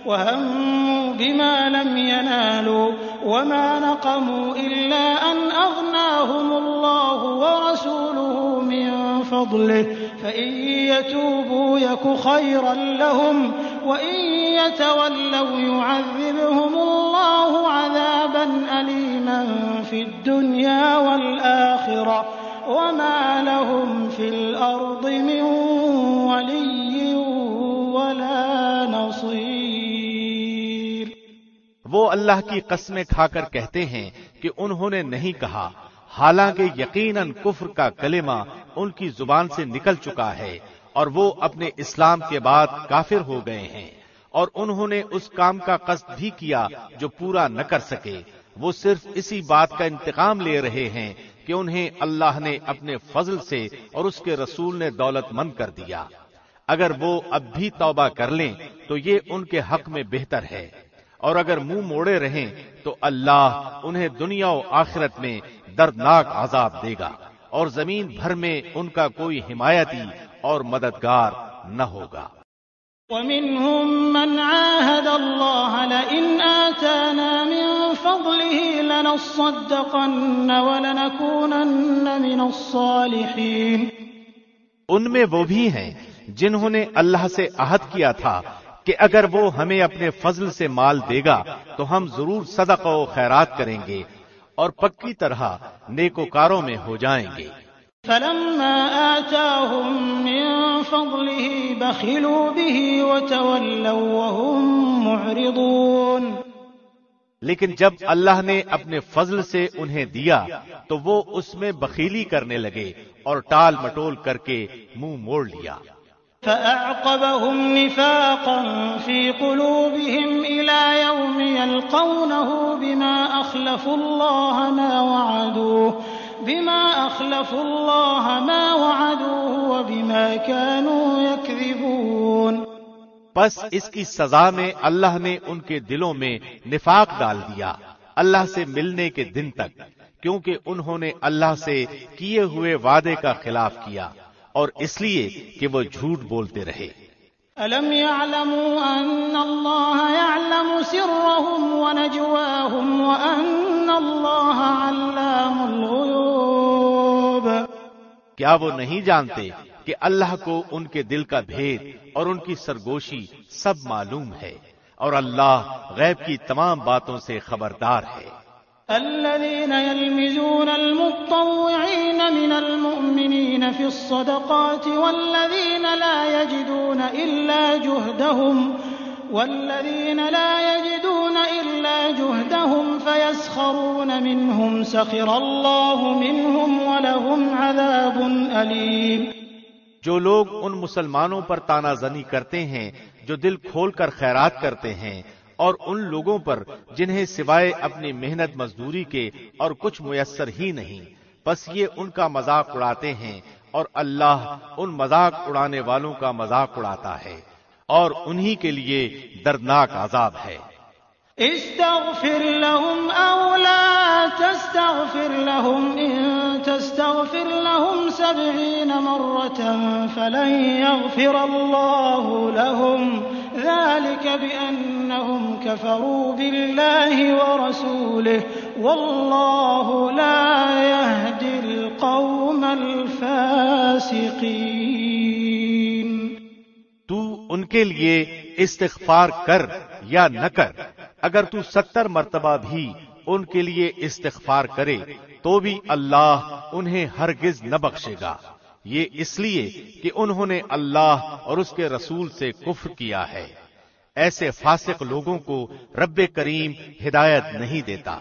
وهموا بما لم ينالوا وما نقموا إلا أن أغناهم الله ورسوله من فضله فإن يتوبوا يك خيرا لهم وإن يتولوا يعذبهم الله عذابا أليما في الدنيا والآخرة وما لهم في الأرض من ولي ولا نصير۔ وہ اللہ کی قسمیں کھا کر کہتے ہیں کہ انہوں نے نہیں کہا، حالانکہ یقیناً کفر کا کلمہ ان کی زبان سے نکل چکا ہے اور وہ اپنے اسلام کے بعد کافر ہو گئے ہیں، اور انہوں نے اس کام کا قصد بھی کیا جو پورا نہ کر سکے۔ وہ صرف اسی بات کا انتقام لے رہے ہیں کہ انہیں اللہ نے اپنے فضل سے اور اس کے رسول نے دولت مند کر دیا۔ اگر وہ اب بھی توبہ کر لیں تو یہ ان کے حق میں بہتر ہے، اور اگر منہ موڑے رہیں تو اللہ انہیں دنیا و آخرت میں دردناک عذاب دے گا، اور زمین بھر میں ان کا کوئی حمایتی اور مددگار نہ ہوگا۔ ومنهم من عاهد الله لئن آتانا من فضله لنصدقن ولنكونن من الصالحين۔ ان میں وہ بھی ہیں جنہوں نے اللہ سے عہد کیا تھا کہ اگر وہ ہمیں اپنے فضل سے مال دے گا تو ہم ضرور صدقہ و خیرات کریں گے اور پکی طرح نیکوکاروں میں ہو جائیں گے۔ فلما آتاهم من فضله بخلوا به وتولوا وهم معرضون۔ لیکن جب اللہ نے اپنے فضل سے انہیں دیا تو وہ اس میں بخیلی کرنے لگے اور ٹال مٹول کر کے منہ موڑ لیا۔ فأعقبهم نفاقا في قلوبهم إلى يوم يلقونه بما أخلفوا الله ما وعدوه وبما كانوا يكذبون۔ پس اس کی سزا میں اللہ نے ان کے دلوں میں نفاق ڈال دیا اللہ سے ملنے کے دن تک، کیونکہ انہوں نے اللہ سے کیے ہوئے وعدے کا خلاف کیا اور اس لیے کہ وہ جھوٹ بولتے رہے۔ أَلَمْ يَعْلَمُوا أَنَّ اللَّهَ يَعْلَمُ سِرَّهُمْ وَنَجْوَاهُمْ وَأَنَّ اللَّهَ عَلَّامُ الْغُيُوبِ۔ کیا وہ نہیں جانتے کہ اللہ کو ان کے دل کا بھید اور ان کی سرگوشی سب معلوم ہے، اور اللہ غیب کی تمام باتوں سے خبردار ہے۔ الذين يلمزون المطوعين من المؤمنين في الصدقات والذين لا يجدون إلا جهدهم فيسخرون منهم سخر الله منهم ولهم عذاب أليم۔ جو لوگ ان مسلمانوں پر تانا زنی کرتے ہیں جو دل کھول کر خیرات کرتے ہیں، اور ان لوگوں پر جنہیں سوائے اپنی محنت مزدوری کے اور کچھ میسر ہی نہیں، بس یہ ان کا مذاق اڑاتے ہیں اور اللہ ان مذاق اڑانے والوں کا مذاق اڑاتا ہے، اور انہی کے لیے دردناک عذاب ہے۔ استغفر لهم أو لا تستغفر لهم إن تستغفر لهم 70 مرة فلن يغفر الله لهم ذلك بأنهم كفروا بالله ورسوله والله لا يهدي القوم الفاسقين۔ تو ان کے لیے استغفار کر یا نہ کر، اگر تو 70 مرتبہ بھی ان کے لیے استغفار کرے تو بھی اللہ انہیں ہرگز نہ بخشے گا، یہ اس لیے کہ انہوں نے اللہ اور اس کے رسول سے کفر کیا ہے۔ ایسے فاسق لوگوں کو رب کریم ہدایت نہیں دیتا۔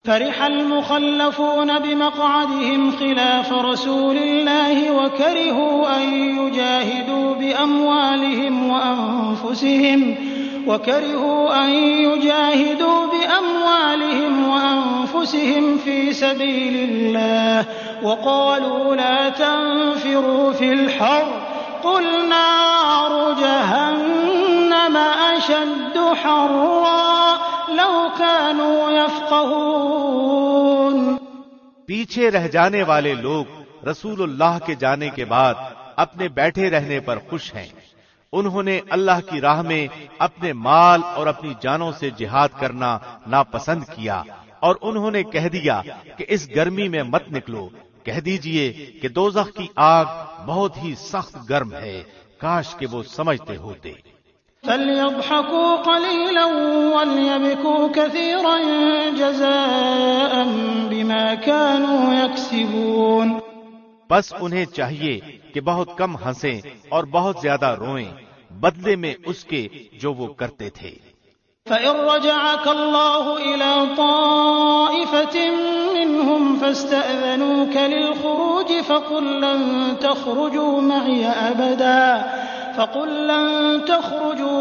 فرح المخلفون بمقعدهم خلاف رسول الله وكرهوا أن يجاهدوا بأموالهم وأنفسهم في سبيل الله وقالوا لا تنفروا في الحر قل نار جهنم أشد حرا لو كانوا يفقهون۔ پیچھے رہ جانے والے لوگ رسول اللہ کے جانے کے بعد اپنے بیٹھے رہنے پر خوش ہیں، انہوں نے اللہ کی راہ میں اپنے مال اور اپنی جانوں سے جہاد کرنا ناپسند کیا، اور انہوں نے کہہ دیا کہ اس گرمی میں مت نکلو، کہہ دیجئے کہ دوزخ کی آگ بہت ہی سخت گرم ہے، کاش کہ وہ سمجھتے ہوتے۔ فَلْيَضْحَكُوا قَلِيلًا وَلْيَبْكُوا كَثِيرًا جَزَاءً بِمَا كَانُوا يَكْسِبُونَ۔ بس انہیں چاہیے کہ بہت کم ہنسیں اور بہت زیادہ روئیں، بدلے میں اس کے جو وہ کرتے تھے۔ فَإِن رَّجَعَكَ اللَّهُ إِلَىٰ طَائِفَةٍ مِّنْهُمْ فَاسْتَأْذَنُوكَ لِلْخُرُوجِ فَقُل لَّن تَخْرُجُوا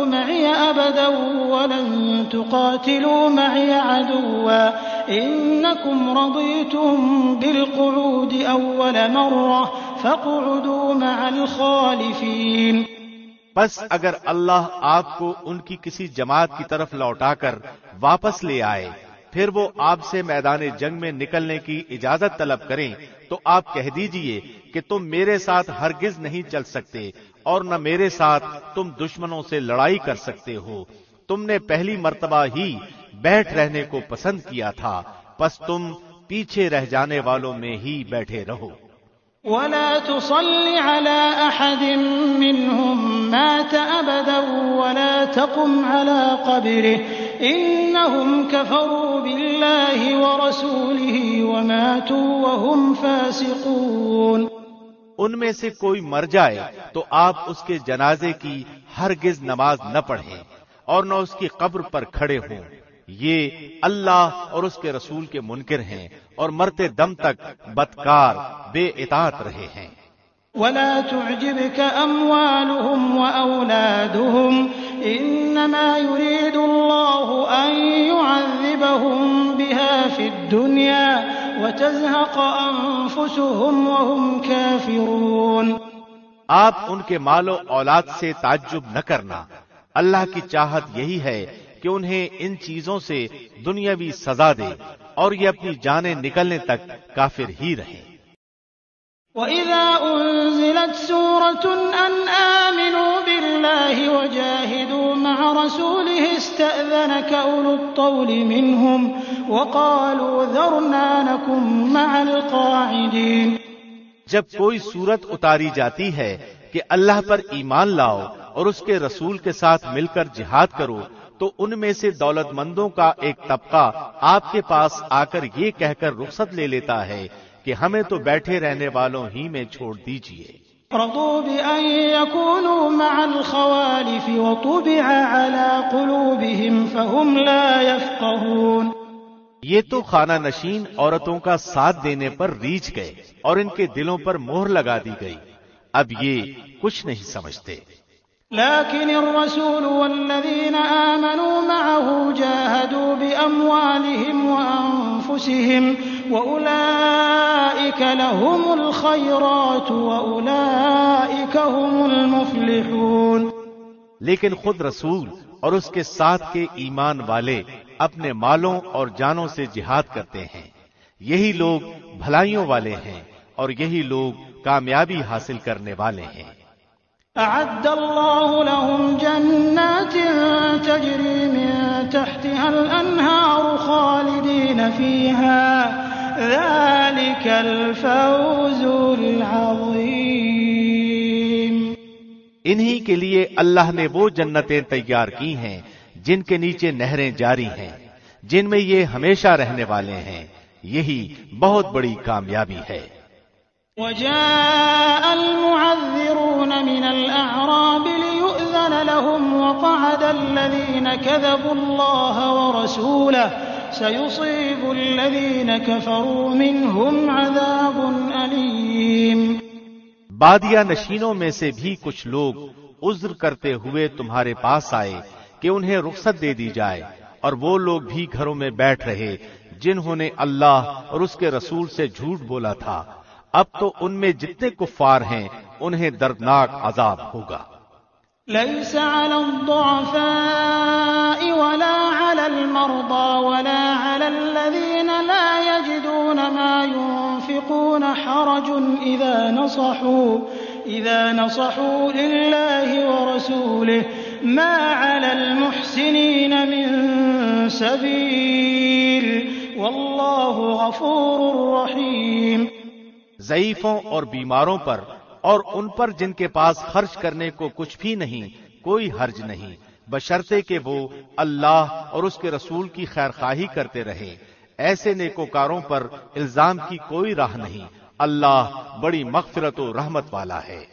مَعِيَ أَبَدًا وَلَن تُقَاتِلُوا مَعِيَ عَدُوًّا إِنَّكُمْ رَضِيتُم بِالْقُعُودِ أَوَّلَ مَرَّةٍ فَاقْعُدُوا مَعَ الْخَالِفِينَ۔ بس اگر اللہ آپ کو ان کی کسی جماعت کی طرف لوٹا کر واپس لے آئے، پھر وہ آپ سے میدان جنگ میں نکلنے کی اجازت طلب کریں تو آپ کہہ دیجئے کہ تم میرے ساتھ ہرگز نہیں چل سکتے اور نہ میرے ساتھ تم دشمنوں سے لڑائی کر سکتے ہو، تم نے پہلی مرتبہ ہی بیٹھ رہنے کو پسند کیا تھا، پس تم پیچھے رہ جانے والوں میں ہی بیٹھے رہو۔ وَلَا تُصَلِّ عَلَىٰ أَحَدٍ مِّنْهُم مَّاتَ أَبَدًا وَلَا تَقُمْ عَلَىٰ قَبْرِهِ إِنَّهُمْ كَفَرُوا بِاللَّهِ وَرَسُولِهِ وَمَاتُوا وَهُمْ فَاسِقُونَ۔ ان میں سے کوئی مر جائے تو آپ اس کے جنازے کی ہرگز نماز نہ پڑھیں اور نہ اس کی قبر پر کھڑے ہوں، یہ اللہ اور اس کے رسول کے منکر ہیں اور مرتے دم تک بدکار بے اطاعت رہے ہیں۔ وَلَا تُعْجِبْكَ أَمْوَالُهُمْ وَأَوْلَادُهُمْ إِنَّمَا يُرِيدُ اللَّهُ أَن يُعَذِّبَهُم بِهَا فِي الدُّنْيَا وَتَزْهَقَ أَنفُسُهُمْ وَهُمْ كَافِرُونَ۔ آپ ان کے مال و اولاد سے تعجب نہ کرنا، اللہ کی چاہت یہی ہے کہ انہیں ان چیزوں سے دنیاوی سزا دے اور یہ اپنی جانیں نکلنے تک کافر ہی رہیں۔ وَإِذَا أُنزِلَتْ سُورَةٌ أَنْ آمِنُوا بِاللَّهِ وَجَاهِدُوا مَعَ رَسُولِهِ اسْتَأْذَنَكَ أُولُو الطَّوْلِ مِنْهُمْ وَقَالُوا ذَرْنَا نَكُن مَّعَ الْقَاعِدِينَ۔ جب کوئی صورت اتاری جاتی ہے کہ اللہ پر ایمان لاؤ اور اس کے رسول کے ساتھ مل کر جہاد کرو، تو ان میں سے دولت مندوں کا ایک طبقہ آپ کے پاس آ کر یہ کہہ کر رخصت لے لیتا ہے کہ ہمیں تو بیٹھے رہنے والوں ہی میں چھوڑ دیجیے۔ رضوا بأن يكونوا مع الخوالف وطبع على قلوبهم فهم لا يفقهون۔ یہ تو خانہ نشین عورتوں کا ساتھ دینے پر ریچھ گئے اور ان کے دلوں پر مہر لگا دی گئی، اب یہ کچھ نہیں سمجھتے۔ لكن الرسول والذين آمنوا معه جاهدوا بأموالهم وأنفسهم وأولئك لهم الخيرات وأولئك هم المفلحون۔ لیکن خود رسول اور اس کے ساتھ کے ایمان والے اپنے مالوں اور جانوں سے جہاد کرتے ہیں، یہی لوگ بھلائیوں والے ہیں اور یہی لوگ کامیابی حاصل کرنے والے ہیں۔ أعد الله لهم جنات تجري من تحتها الأنهار خالدين فيها ذلك الفوز العظيم۔ انہی کے لیے اللہ نے وہ جنتیں تیار کی ہیں جن کے نیچے نہریں جاری ہیں، جن میں یہ ہمیشہ رہنے والے ہیں، یہی بہت بڑی کامیابی ہے۔ وجاء المعذرون من الأعراب ليؤذن لهم وقعد الذين كذبوا الله ورسوله سيصيب الذين كفروا منهم عذاب أليم۔ بادیہ نشینوں میں سے بھی کچھ لوگ عذر کرتے ہوئے تمہارے پاس آئے کہ انہیں رخصت دے دی جائے، اور وہ لوگ بھی گھروں میں بیٹھ رہے جنہوں نے اللہ اور اس کے رسول سے جھوٹ بولا تھا، اب تو ان میں جتنے کفار ہیں انہیں دردناک عذاب ہوگا۔ ليس على الضعفاء ولا على المرضى ولا على الذين لا يجدون ما ينفقون حرج إذا نصحوا لله ورسوله ما على المحسنين من سبيل والله غفور رحيم۔ ضعیفوں اور بیماروں پر اور ان پر جن کے پاس خرچ کرنے کو کچھ بھی نہیں کوئی حرج نہیں، بشرطے کہ وہ اللہ اور اس کے رسول کی خیر خواہی کرتے رہے۔ ایسے نیکوکاروں پر الزام کی کوئی راہ نہیں، اللہ بڑی مغفرت و رحمت والا ہے۔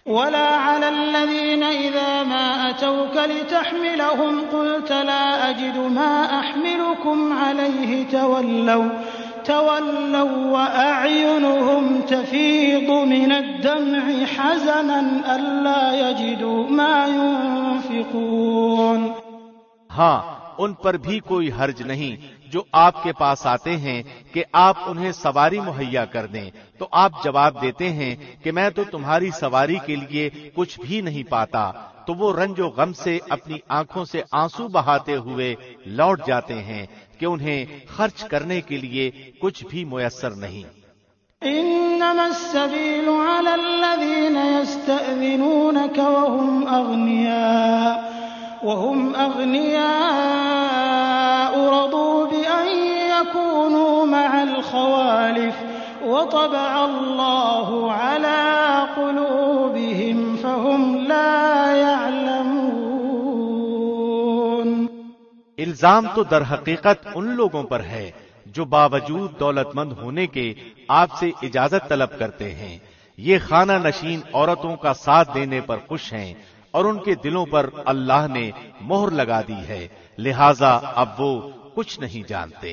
ولا على الذين إذا ما أتوك لتحملهم قلت لا أجد ما أحملكم عليه تولوا وأعينهم تفيض من الدمع حزنا ألا يجدوا ما ينفقون۔ ہاں ان پر بھی کوئی حرج نہیں جو آپ کے پاس آتے ہیں کہ آپ انہیں سواری مہیا کر دیں، تو آپ جواب دیتے ہیں کہ میں تو تمہاری سواری کے لیے کچھ بھی نہیں پاتا، تو وہ رنج و غم سے اپنی آنکھوں سے آنسو بہاتے ہوئے لوٹ جاتے ہیں کہ انہیں خرچ کرنے کے لیے کچھ بھی میسر نہیں۔ انما السبيل على الذين يستأذنونك وهم أغنياء رضوا بأن يكونوا مع الخوالف وطبع الله على قلوبهم فهم لا يعلمون۔ الزام تو در حقیقت ان لوگوں پر ہے جو باوجود دولت مند ہونے کے آپ سے اجازت طلب کرتے ہیں، یہ خانہ نشین عورتوں کا ساتھ دینے پر خوش ہیں اور ان کے دلوں پر اللہ نے مہر لگا دی ہے، لہذا اب وہ کچھ نہیں جانتے۔